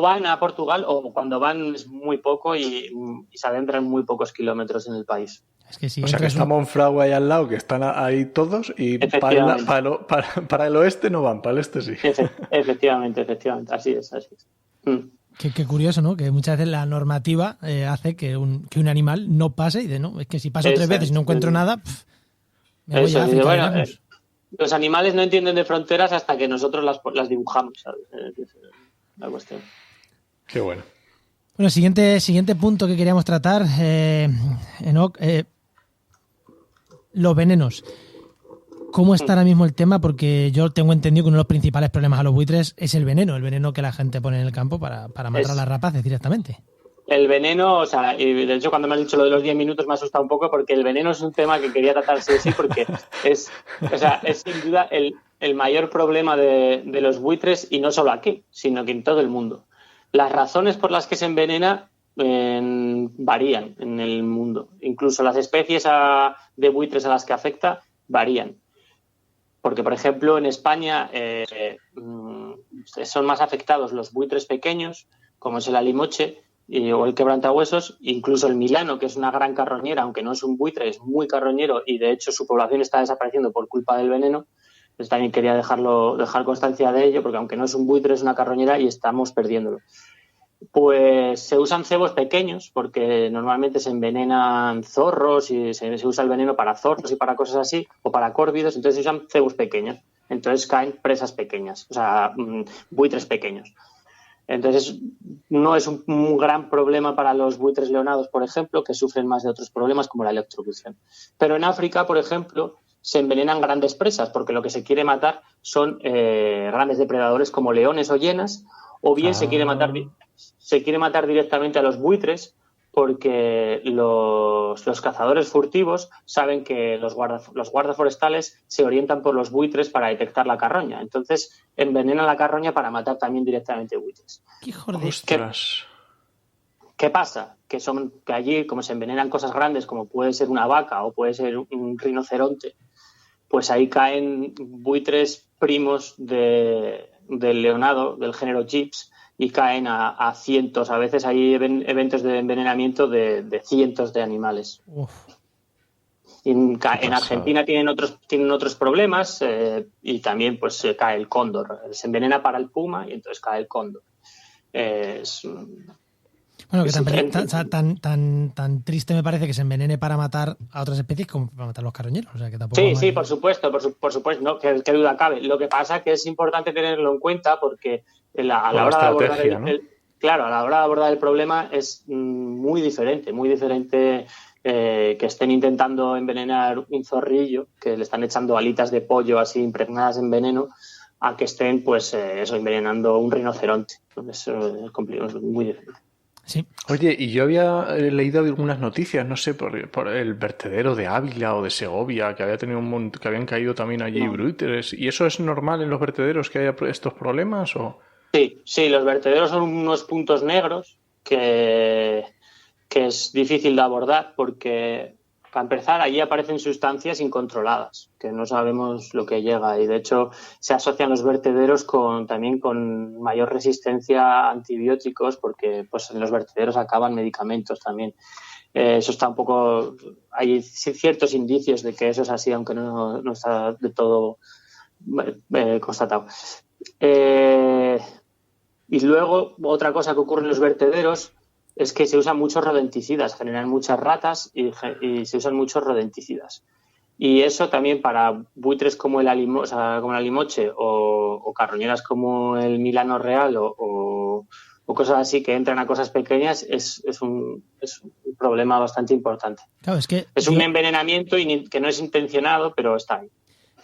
van a Portugal, o cuando van es muy poco y se adentran muy pocos kilómetros en el país. Es que si o sea que está Monfragüe ahí al lado, que están ahí todos, y para el oeste no van, para el este sí. Efectivamente, así es. Qué curioso, ¿no? Que muchas veces la normativa hace que un animal no pase y no, es que si paso 3 veces y no encuentro nada, me voy a África, bueno, los animales no entienden de fronteras hasta que nosotros las dibujamos, ¿sabes? Es la cuestión. Qué bueno. Bueno, siguiente punto que queríamos tratar, Enoch, los venenos. ¿Cómo está ahora mismo el tema? Porque yo tengo entendido que uno de los principales problemas a los buitres es el veneno que la gente pone en el campo para matar a las rapaces directamente. El veneno, o sea, y de hecho cuando me has dicho lo de los 10 minutos me ha asustado un poco, porque el veneno es un tema que quería tratar sí, porque es sin duda el mayor problema de los buitres, y no solo aquí, sino que en todo el mundo. Las razones por las que se envenena varían en el mundo. Incluso las especies de buitres a las que afecta varían. Porque, por ejemplo, en España son más afectados los buitres pequeños, como es el alimoche o el quebrantahuesos, incluso el milano, que es una gran carroñera, aunque no es un buitre, es muy carroñero y de hecho su población está desapareciendo por culpa del veneno. Pues también quería dejar constancia de ello, porque aunque no es un buitre, es una carroñera y estamos perdiéndolo. Pues se usan cebos pequeños, porque normalmente se envenenan zorros y se usa el veneno para zorros y para cosas así, o para córvidos, entonces se usan cebos pequeños. Entonces caen presas pequeñas, o sea, buitres pequeños. Entonces no es un gran problema para los buitres leonados, por ejemplo, que sufren más de otros problemas como la electrocución. Pero en África, por ejemplo, se envenenan grandes presas, porque lo que se quiere matar son grandes depredadores como leones o hienas, o bien se quiere matar directamente a los buitres, porque los cazadores furtivos saben que los guardas forestales se orientan por los buitres para detectar la carroña. Entonces envenenan la carroña para matar también directamente buitres. ¿Qué pasa? Que allí, como se envenenan cosas grandes, como puede ser una vaca o puede ser un rinoceronte, pues ahí caen buitres primos del leonado, del género Gyps, y caen a cientos. A veces hay eventos de envenenamiento de cientos de animales. En Argentina tienen otros problemas, y también pues cae el cóndor. Se envenena para el puma y entonces cae el cóndor. Bueno, que tan triste me parece que se envenene para matar a otras especies como para matar a los carroñeros. O sea, que tampoco sí, por supuesto, no, qué duda cabe. Lo que pasa es que es importante tenerlo en cuenta, porque a la hora de abordar el problema es muy diferente que estén intentando envenenar un zorrillo, que le están echando alitas de pollo así impregnadas en veneno, a que estén envenenando un rinoceronte. Entonces es muy diferente. Sí. Oye, y yo había leído algunas noticias, no sé, por el vertedero de Ávila o de Segovia, que había tenido que habían caído también allí buitres. ¿Y eso es normal en los vertederos, que haya estos problemas? ¿O? Sí, los vertederos son unos puntos negros que es difícil de abordar, porque, para empezar, allí aparecen sustancias incontroladas, que no sabemos lo que llega, y de hecho se asocian los vertederos también con mayor resistencia a antibióticos, porque pues en los vertederos acaban medicamentos también. Eso está un poco... Hay ciertos indicios de que eso es así, aunque no está de todo constatado. Y luego, otra cosa que ocurre en los vertederos es que se usan muchos rodenticidas, generan muchas ratas y se usan muchos rodenticidas. Y eso también para buitres como el alimoche o carroñeras como el milano real o cosas así que entran a cosas pequeñas es un problema bastante importante. Claro, es un envenenamiento que no es intencionado, pero está ahí.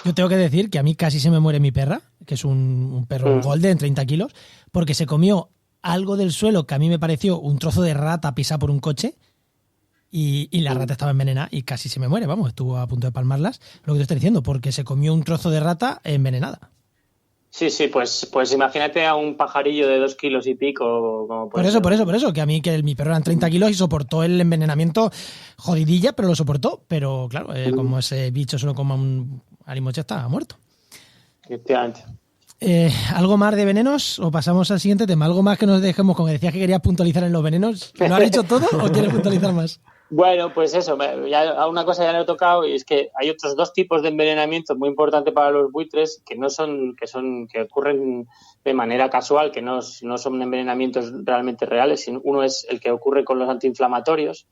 Yo tengo que decir que a mí casi se me muere mi perra, que es un perro golden, 30 kilos, porque se comió algo del suelo que a mí me pareció un trozo de rata pisado por un coche y la rata estaba envenenada y casi se me muere, vamos, estuvo a punto de palmarlas, lo que te estoy diciendo, porque se comió un trozo de rata envenenada. Sí, pues imagínate a un pajarillo de 2 kilos y pico. Como por eso, que a mí que mi perro eran 30 kilos y soportó el envenenamiento jodidilla, pero lo soportó. Pero claro, como ese bicho solo coma un alimoche, está muerto. Efectivamente. ¿Algo más de venenos o pasamos al siguiente tema? ¿Algo más que nos dejemos con que decías que querías puntualizar en los venenos? ¿Lo has dicho todo o quieres puntualizar más? Bueno, pues eso, ya una cosa ya le he tocado y es que hay otros 2 tipos de envenenamiento muy importantes para los buitres que ocurren de manera casual, que no son envenenamientos realmente reales, sino uno es el que ocurre con los antiinflamatorios,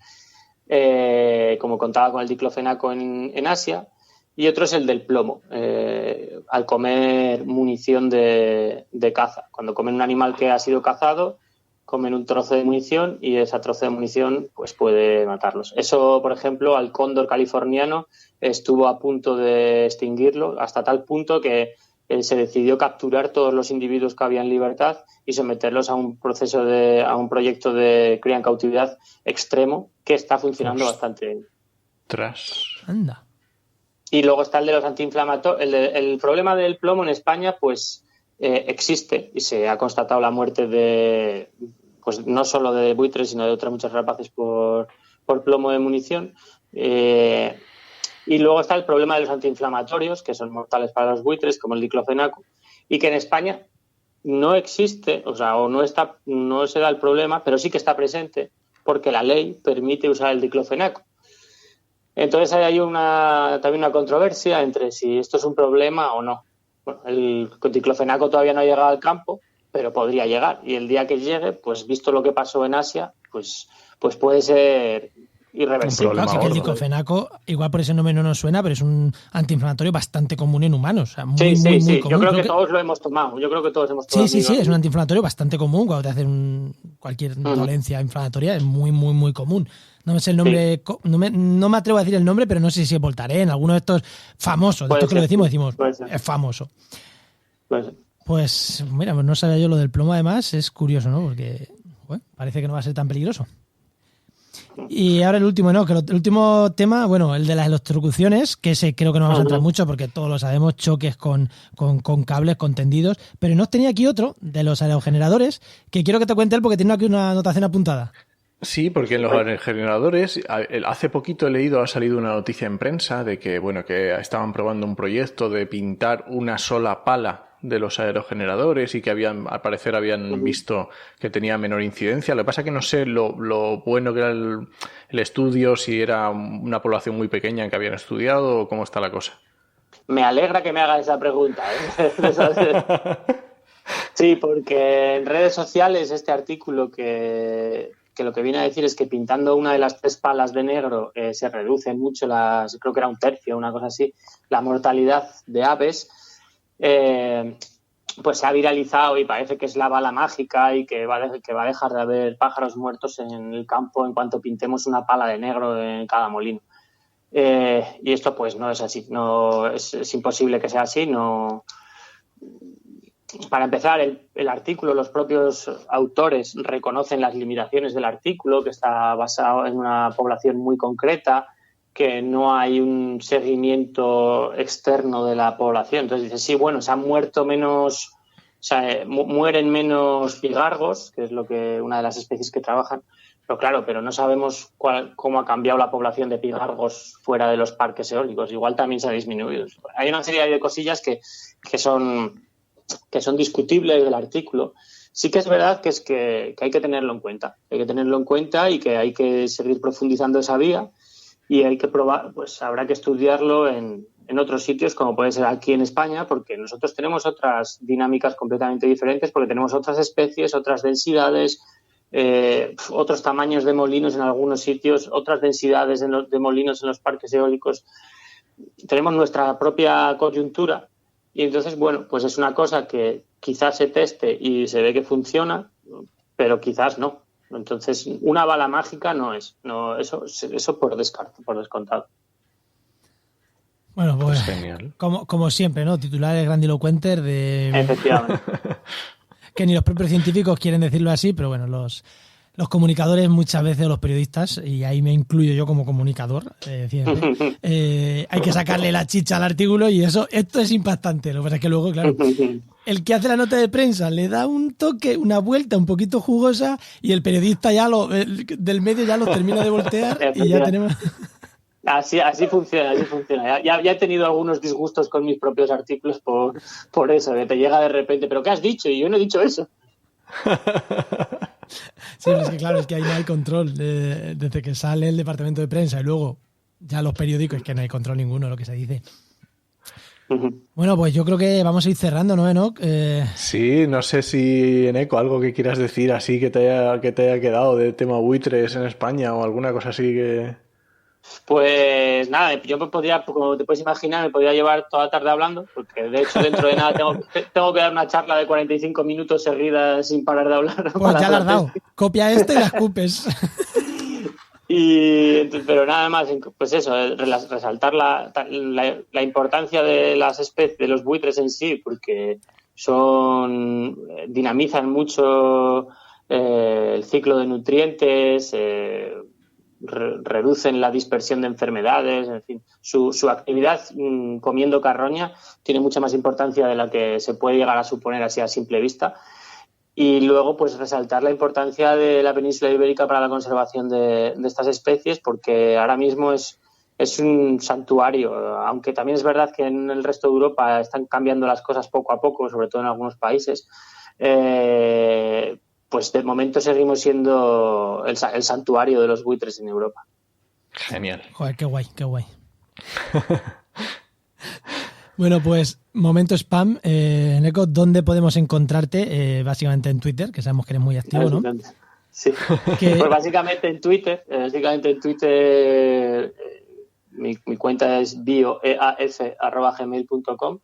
como contaba con el diclofenaco en Asia, y otro es el del plomo, al comer munición de caza. Cuando comen un animal que ha sido cazado, comen un trozo de munición y ese trozo de munición pues puede matarlos. Eso, por ejemplo, al cóndor californiano estuvo a punto de extinguirlo, hasta tal punto que se decidió capturar todos los individuos que había en libertad y someterlos a un proyecto de cría en cautividad extremo que está funcionando bastante bien. Anda. Y luego está el de los antiinflamatorios. El problema del plomo en España, pues existe y se ha constatado la muerte pues no solo de buitres, sino de otras muchas rapaces por plomo de munición. Y luego está el problema de los antiinflamatorios, que son mortales para los buitres, como el diclofenaco, y que en España no existe, o no se da el problema, pero sí que está presente, porque la ley permite usar el diclofenaco. Entonces hay también una controversia entre si esto es un problema o no. Bueno, el diclofenaco todavía no ha llegado al campo, pero podría llegar. Y el día que llegue, pues visto lo que pasó en Asia, pues puede ser irreversible. Claro, que el diclofenaco, igual por ese nombre no nos suena, pero es un antiinflamatorio bastante común en humanos. O sea, muy común. Yo creo que todos lo hemos tomado. Sí, es un antiinflamatorio bastante común. Cuando te hacen cualquier dolencia inflamatoria, es muy, muy, muy común. No me sé el nombre, no me atrevo a decir el nombre, pero no sé si es Voltaren, alguno de estos famosos, de estos que lo decimos, es famoso. Pues mira, no sabía yo lo del plomo, además, es curioso, ¿no? Porque parece que no va a ser tan peligroso. Y ahora el último, ¿no? Que el último tema, bueno, el de las electrocuciones, que ese creo que no vamos a entrar mucho porque todos lo sabemos, choques con cables, con tendidos, pero nos tenía aquí otro de los aerogeneradores que quiero que te cuente él porque tiene aquí una anotación apuntada. Sí, porque en los aerogeneradores, hace poquito ha salido una noticia en prensa de que, que estaban probando un proyecto de pintar una sola pala de los aerogeneradores y que al parecer habían visto que tenía menor incidencia. Lo que pasa es que no sé lo bueno que era el estudio, si era una población muy pequeña que habían estudiado o cómo está la cosa. Me alegra que me haga esa pregunta, ¿eh? Sí, porque en redes sociales este artículo que lo que viene a decir es que pintando una de las 3 palas de negro se reduce mucho, creo que era 1/3, una cosa así, la mortalidad de aves, pues se ha viralizado y parece que es la bala mágica y que va a dejar de haber pájaros muertos en el campo en cuanto pintemos una pala de negro en cada molino. Y esto pues no es así, no es imposible que sea así, no. Para empezar, el artículo, los propios autores reconocen las limitaciones del artículo, que está basado en una población muy concreta, que no hay un seguimiento externo de la población. Entonces dice, sí, bueno, se han muerto menos, mueren menos pigargos, que es una de las especies que trabajan, pero no sabemos cómo ha cambiado la población de pigargos fuera de los parques eólicos. Igual también se ha disminuido. Hay una serie de cosillas que son discutibles del artículo. Sí que es verdad que hay que tenerlo en cuenta. Hay que tenerlo en cuenta y que hay que seguir profundizando esa vía y hay que probar, pues habrá que estudiarlo en otros sitios, como puede ser aquí en España, porque nosotros tenemos otras dinámicas completamente diferentes, porque tenemos otras especies, otras densidades, otros tamaños de molinos en algunos sitios, otras densidades de molinos en los parques eólicos. Tenemos nuestra propia coyuntura. Y entonces, pues es una cosa que quizás se teste y se ve que funciona, pero quizás no. Entonces, una bala mágica no es. No, eso por descontado. Bueno, pues genial. Como siempre, ¿no? Titulares grandilocuentes de... Efectivamente. Que ni los propios científicos quieren decirlo así, pero bueno, los los comunicadores muchas veces, o los periodistas, y ahí me incluyo yo como comunicador, hay que sacarle la chicha al artículo y esto es impactante. Lo que pasa es que luego, claro, el que hace la nota de prensa le da un toque, una vuelta un poquito jugosa y el periodista ya del medio ya lo termina de voltear y ya tenemos... Así funciona. Ya he tenido algunos disgustos con mis propios artículos por eso, que te llega de repente, ¿pero qué has dicho? Y yo no he dicho eso. Sí, pero es que claro, es que ahí no hay control. Desde que sale el departamento de prensa y luego ya los periódicos, es que no hay control ninguno de lo que se dice. Bueno, pues yo creo que vamos a ir cerrando, ¿no, Enoch? Sí, no sé si, Eneco, algo que quieras decir así que te haya quedado de tema buitres en España o alguna cosa así que... Pues nada, yo me podría, como te puedes imaginar, me podría llevar toda la tarde hablando, porque de hecho dentro de nada tengo que dar una charla de 45 minutos seguidas sin parar de hablar. Pues ya la has dado. Copia y la escupes. Pero nada más, pues eso, resaltar la importancia de las especies, de los buitres en sí, porque dinamizan mucho el ciclo de nutrientes, reducen la dispersión de enfermedades, en fin, su actividad comiendo carroña tiene mucha más importancia de la que se puede llegar a suponer así a simple vista. Y luego, pues resaltar la importancia de la península ibérica para la conservación de estas especies, porque ahora mismo es un santuario, aunque también es verdad que en el resto de Europa están cambiando las cosas poco a poco, sobre todo en algunos países. Pues de momento seguimos siendo el santuario de los buitres en Europa. Genial. Joder, qué guay. Bueno, pues momento spam. Eneco, ¿dónde podemos encontrarte? Básicamente en Twitter, que sabemos que eres muy activo, ¿no? Sí. Pues básicamente en Twitter. Mi cuenta es bioeaf@gmail.com.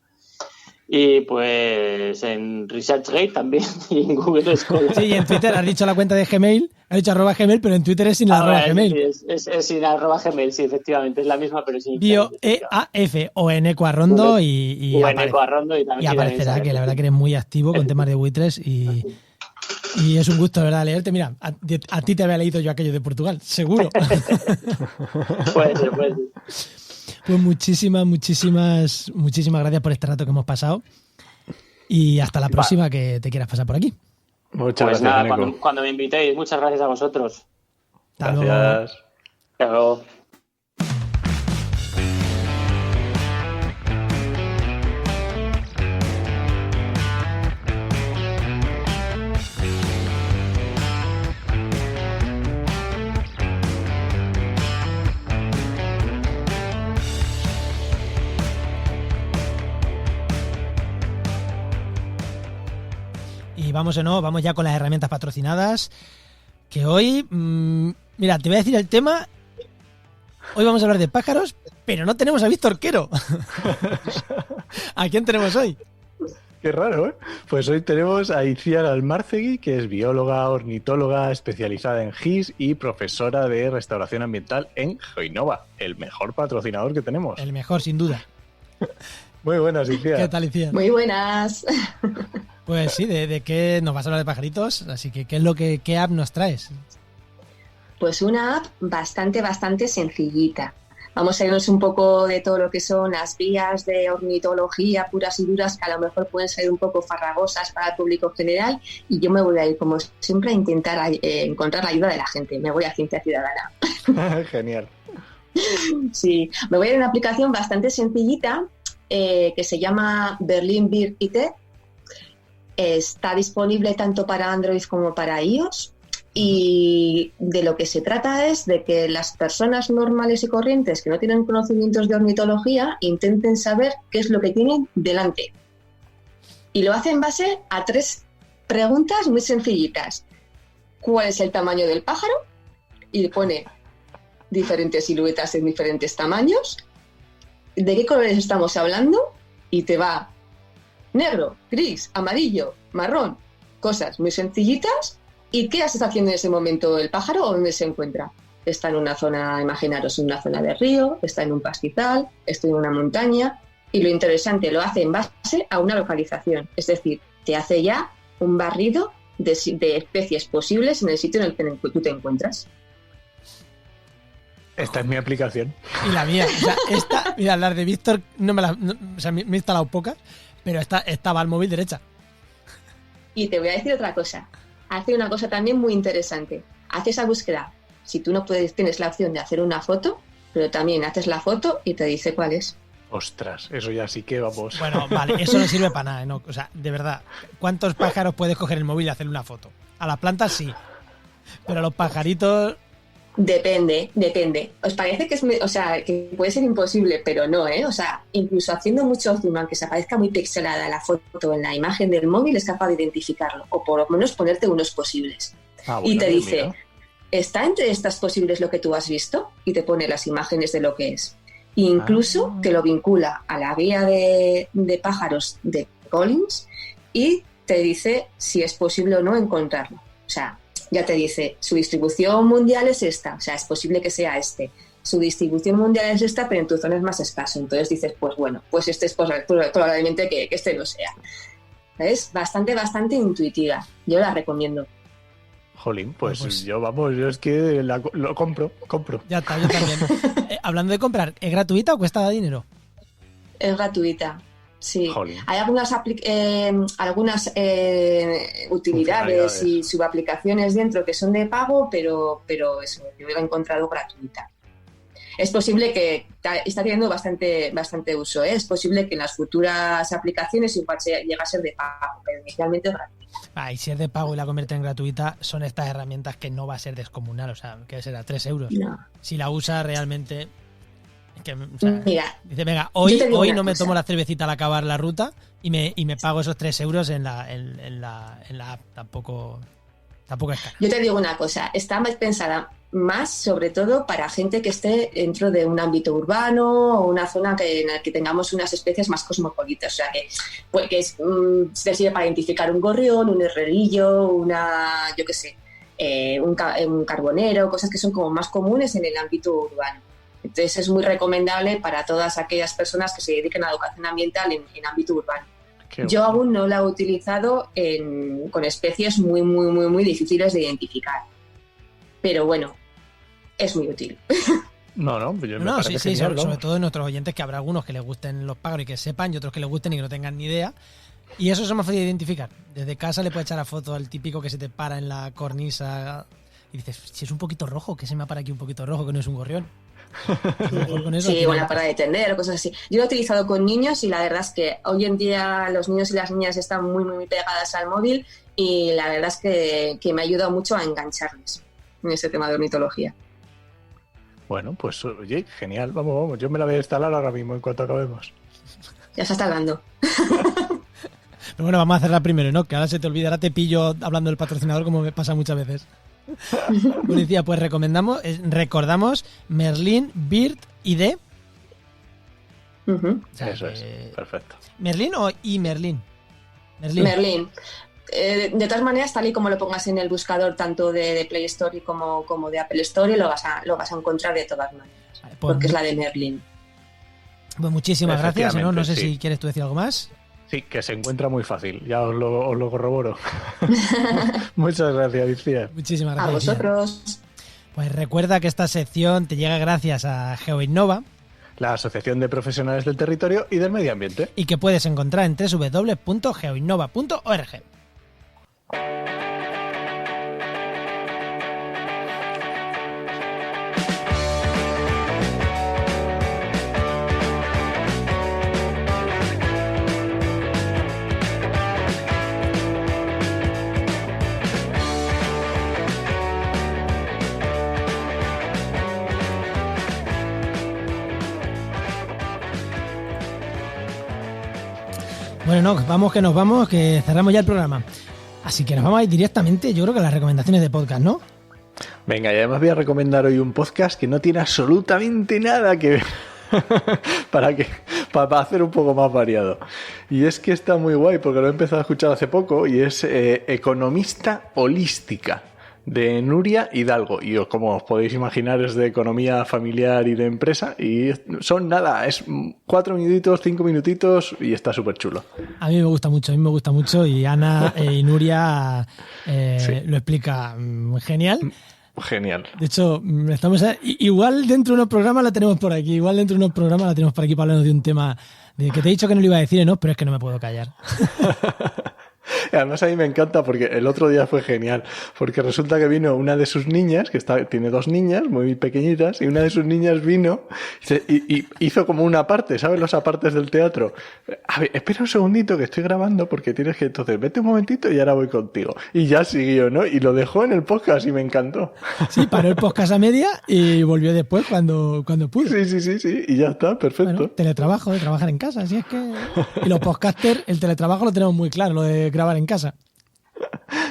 Y pues en ResearchGate también y en Google Scholar. Sí, y en Twitter has dicho la cuenta de Gmail, has dicho @Gmail, pero en Twitter es sin @Gmail. Sí, es sin @Gmail, sí, efectivamente, es la misma, pero sin BioEAF o Eneco Arrondo y aparecerá, que la verdad que eres muy activo con temas de buitres y es un gusto, de verdad, leerte. Mira, a ti te había leído yo aquello de Portugal, seguro. Puede ser. Pues muchísimas gracias por este rato que hemos pasado y hasta la próxima que te quieras pasar por aquí. Muchas gracias, nada, Eneco. cuando me invitéis, muchas gracias a vosotros. Hasta luego. Gracias. Hasta luego. Y vamos ya con las herramientas patrocinadas. Que hoy, mira, te voy a decir el tema. Hoy vamos a hablar de pájaros, pero no tenemos a Víctor Quero. ¿A quién tenemos hoy? Qué raro, ¿eh? Pues hoy tenemos a Itziar Almarcegui, que es bióloga, ornitóloga, especializada en GIS y profesora de restauración ambiental en Geoinnova, el mejor patrocinador que tenemos. El mejor, sin duda. Muy buenas, Itziar. ¿Qué tal, Itziar? Muy buenas. Pues sí, ¿de qué nos vas a hablar de pajaritos? Así que, ¿qué app nos traes? Pues una app bastante sencillita. Vamos a irnos un poco de todo lo que son las vías de ornitología puras y duras, que a lo mejor pueden ser un poco farragosas para el público general, y yo me voy a ir, como siempre, a intentar encontrar la ayuda de la gente. Me voy a Ciencia Ciudadana. Genial. Sí, me voy a ir a una aplicación bastante sencillita que se llama Berlin Bird IT. Está disponible tanto para Android como para iOS. Y de lo que se trata es de que las personas normales y corrientes que no tienen conocimientos de ornitología intenten saber qué es lo que tienen delante. Y lo hace en base a 3 preguntas muy sencillitas. ¿Cuál es el tamaño del pájaro? Y pone diferentes siluetas en diferentes tamaños. ¿De qué colores estamos hablando? Y te va negro, gris, amarillo, marrón. Cosas muy sencillitas. ¿Y qué está haciendo en ese momento el pájaro o dónde se encuentra? Está en una zona, imaginaros, en una zona de río, está en un pastizal, está en una montaña, y lo interesante, lo hace en base a una localización. Es decir, te hace ya un barrido de especies posibles en el sitio en el que tú te encuentras. Esta es mi aplicación. Y la mía. O sea, esta, mira, las de Víctor o sea, me he instalado pocas, pero esta va al móvil derecha. Y te voy a decir otra cosa. Hace una cosa también muy interesante. Hace esa búsqueda. Si tú no puedes, tienes la opción de hacer una foto, pero también haces la foto y te dice cuál es. Ostras, eso ya sí que vamos. Bueno, vale, eso no sirve para nada, ¿no? O sea, de verdad, ¿cuántos pájaros puedes coger el móvil y hacerle una foto? A las plantas sí, pero a los pajaritos... Depende. ¿Os parece que que puede ser imposible? Pero no, ¿eh? O sea, incluso haciendo mucho zoom, aunque se parezca muy pixelada la foto en la imagen del móvil, es capaz de identificarlo, o por lo menos ponerte unos posibles. Bueno, y te dice, mira, ¿está entre estas posibles lo que tú has visto? Y te pone las imágenes de lo que es. E incluso te lo vincula a la guía de pájaros de Collins y te dice si es posible o no encontrarlo. O sea, ya te dice, su distribución mundial es esta, o sea, es posible que sea este. Su distribución mundial es esta, pero en tu zona es más escaso. Entonces dices, pues bueno, pues este es probablemente que este no sea. Es bastante intuitiva. Yo la recomiendo. Jolín, pues yo es que lo compro. Ya está, yo también. Hablando de comprar, ¿es gratuita o cuesta dinero? Es gratuita. Sí, Jolín. Hay algunas utilidades y subaplicaciones dentro que son de pago, pero eso, yo lo he encontrado gratuita. Es posible que está teniendo bastante uso, ¿eh? Es posible que en las futuras aplicaciones igual llegue a ser de pago, pero inicialmente es gratuita. Y si es de pago y la convierte en gratuita, son estas herramientas que no va a ser descomunal, o sea, que será 3 euros. No. Si la usa realmente... Mira, dice, venga, hoy no me tomo la cervecita al acabar la ruta y me pago esos 3 euros en la app. Tampoco es caro. Yo te digo una cosa, está pensada más sobre todo para gente que esté dentro de un ámbito urbano o una zona en la que tengamos unas especies más cosmopolitas. O sea, que se sirve para identificar un gorrión, un herrerillo, un carbonero, cosas que son como más comunes en el ámbito urbano. Entonces es muy recomendable para todas aquellas personas que se dediquen a la educación ambiental en ámbito urbano. Yo aún no la he utilizado con especies muy difíciles de identificar. Pero bueno, es muy útil. Sí, sobre todo en nuestros oyentes, que habrá algunos que les gusten los pájaros y que sepan, y otros que les gusten y que no tengan ni idea. Y eso es más fácil de identificar. Desde casa le puedes echar la foto al típico que se te para en la cornisa y dices, si es un poquito rojo, que se me para aquí un poquito rojo, que no es un gorrión. Sí, bueno, para detender o cosas así. Yo lo he utilizado con niños y la verdad es que hoy en día los niños y las niñas están muy pegadas al móvil y la verdad es que me ha ayudado mucho a engancharles en ese tema de ornitología. Bueno, pues oye, genial, vamos, yo me la voy a instalar ahora mismo en cuanto acabemos. Ya se está dando. Pero bueno, vamos a hacerla primero, ¿no? Que ahora se te olvidará, te pillo hablando del patrocinador como me pasa muchas veces. Bueno, decía, pues recordamos Merlin Bird ID. Uh-huh. O sea, eso es, perfecto. ¿Merlin o Merlin? Merlin. De todas maneras, tal y como lo pongas en el buscador tanto de Play Store como de Apple Store, lo vas a encontrar de todas maneras, pues, porque es la de Merlin. Pues muchísimas gracias, ¿no? No sé si quieres tú decir algo más. Sí, que se encuentra muy fácil, ya os lo corroboro. Muchas gracias, Alicia. Muchísimas gracias. A vosotros. Pues recuerda que esta sección te llega gracias a GeoInnova, la Asociación de Profesionales del Territorio y del Medio Ambiente, y que puedes encontrar en www.geoinnova.org. Bueno, no, nos vamos, que cerramos ya el programa. Así que nos vamos a ir directamente, yo creo que a las recomendaciones de podcast, ¿no? Venga, y además voy a recomendar hoy un podcast que no tiene absolutamente nada que ver para hacer un poco más variado. Y es que está muy guay porque lo he empezado a escuchar hace poco y es Economista Holística. de Nuria Hidalgo. Y como os podéis imaginar, es de economía familiar y de empresa. Y son nada, es 4 minutitos, 5 minutitos y está súper chulo. A mí me gusta mucho y Ana y Nuria lo explica genial. Genial. De hecho, igual dentro de unos programas la tenemos por aquí, para hablarnos de un tema de que te he dicho que no lo iba a decir, ¿no? Pero es que no me puedo callar. Además a mí me encanta porque el otro día fue genial, porque resulta que vino una de sus niñas, tiene 2 niñas muy pequeñitas, y una de sus niñas vino y hizo como una parte, ¿sabes? Los apartes del teatro. A ver, espera un segundito que estoy grabando porque tienes que, entonces vete un momentito y ahora voy contigo. Y ya siguió, ¿no? Y lo dejó en el podcast y me encantó. Sí, paró el podcast a media y volvió después cuando pudo. Sí, y ya está, perfecto. Bueno, teletrabajo, de trabajar en casa, así es que... Y los podcasters, el teletrabajo lo tenemos muy claro, lo de grabar en casa.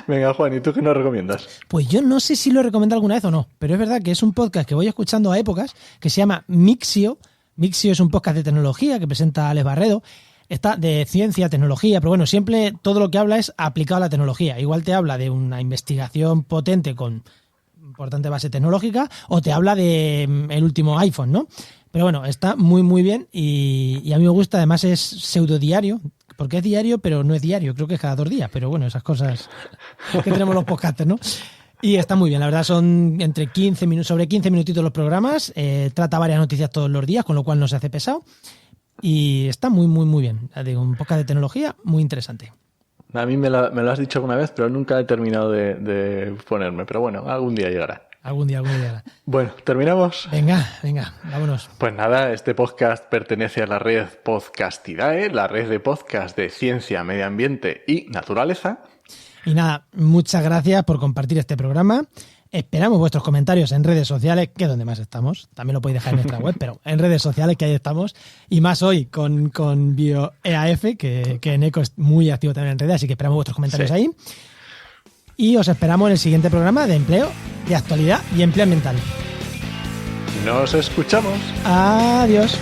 Venga, Juan, ¿y tú qué nos recomiendas? Pues yo no sé si lo he recomendado alguna vez o no, pero es verdad que es un podcast que voy escuchando a épocas, que se llama Mixio. Mixio es un podcast de tecnología que presenta Alex Barredo. Está de ciencia, tecnología, pero bueno, siempre todo lo que habla es aplicado a la tecnología. Igual te habla de una investigación potente con importante base tecnológica o te habla de el último iPhone, ¿no? Pero bueno, está muy, muy bien y a mí me gusta. Además es pseudodiario, porque es diario, pero no es diario. Creo que es cada 2 días, pero bueno, esas cosas que tenemos los podcasters, ¿no? Y está muy bien, la verdad son sobre 15 minutitos los programas, trata varias noticias todos los días, con lo cual no se hace pesado y está muy, muy, muy bien. Digo, un podcast de tecnología muy interesante. A mí me lo has dicho alguna vez, pero nunca he terminado de ponerme, pero bueno, algún día llegará. Algún día llegará. Bueno, ¿terminamos? Venga, vámonos. Pues nada, este podcast pertenece a la red Podcastidae, la red de podcast de ciencia, medio ambiente y naturaleza. Y nada, muchas gracias por compartir este programa. Esperamos vuestros comentarios en redes sociales, que es donde más estamos. También lo podéis dejar en nuestra web, pero en redes sociales, que ahí estamos. Y más hoy con BioEAF, que Eneco es muy activo también en redes, así que esperamos vuestros comentarios ahí. Y os esperamos en el siguiente programa de empleo, de actualidad y empleo ambiental. Nos escuchamos. Adiós.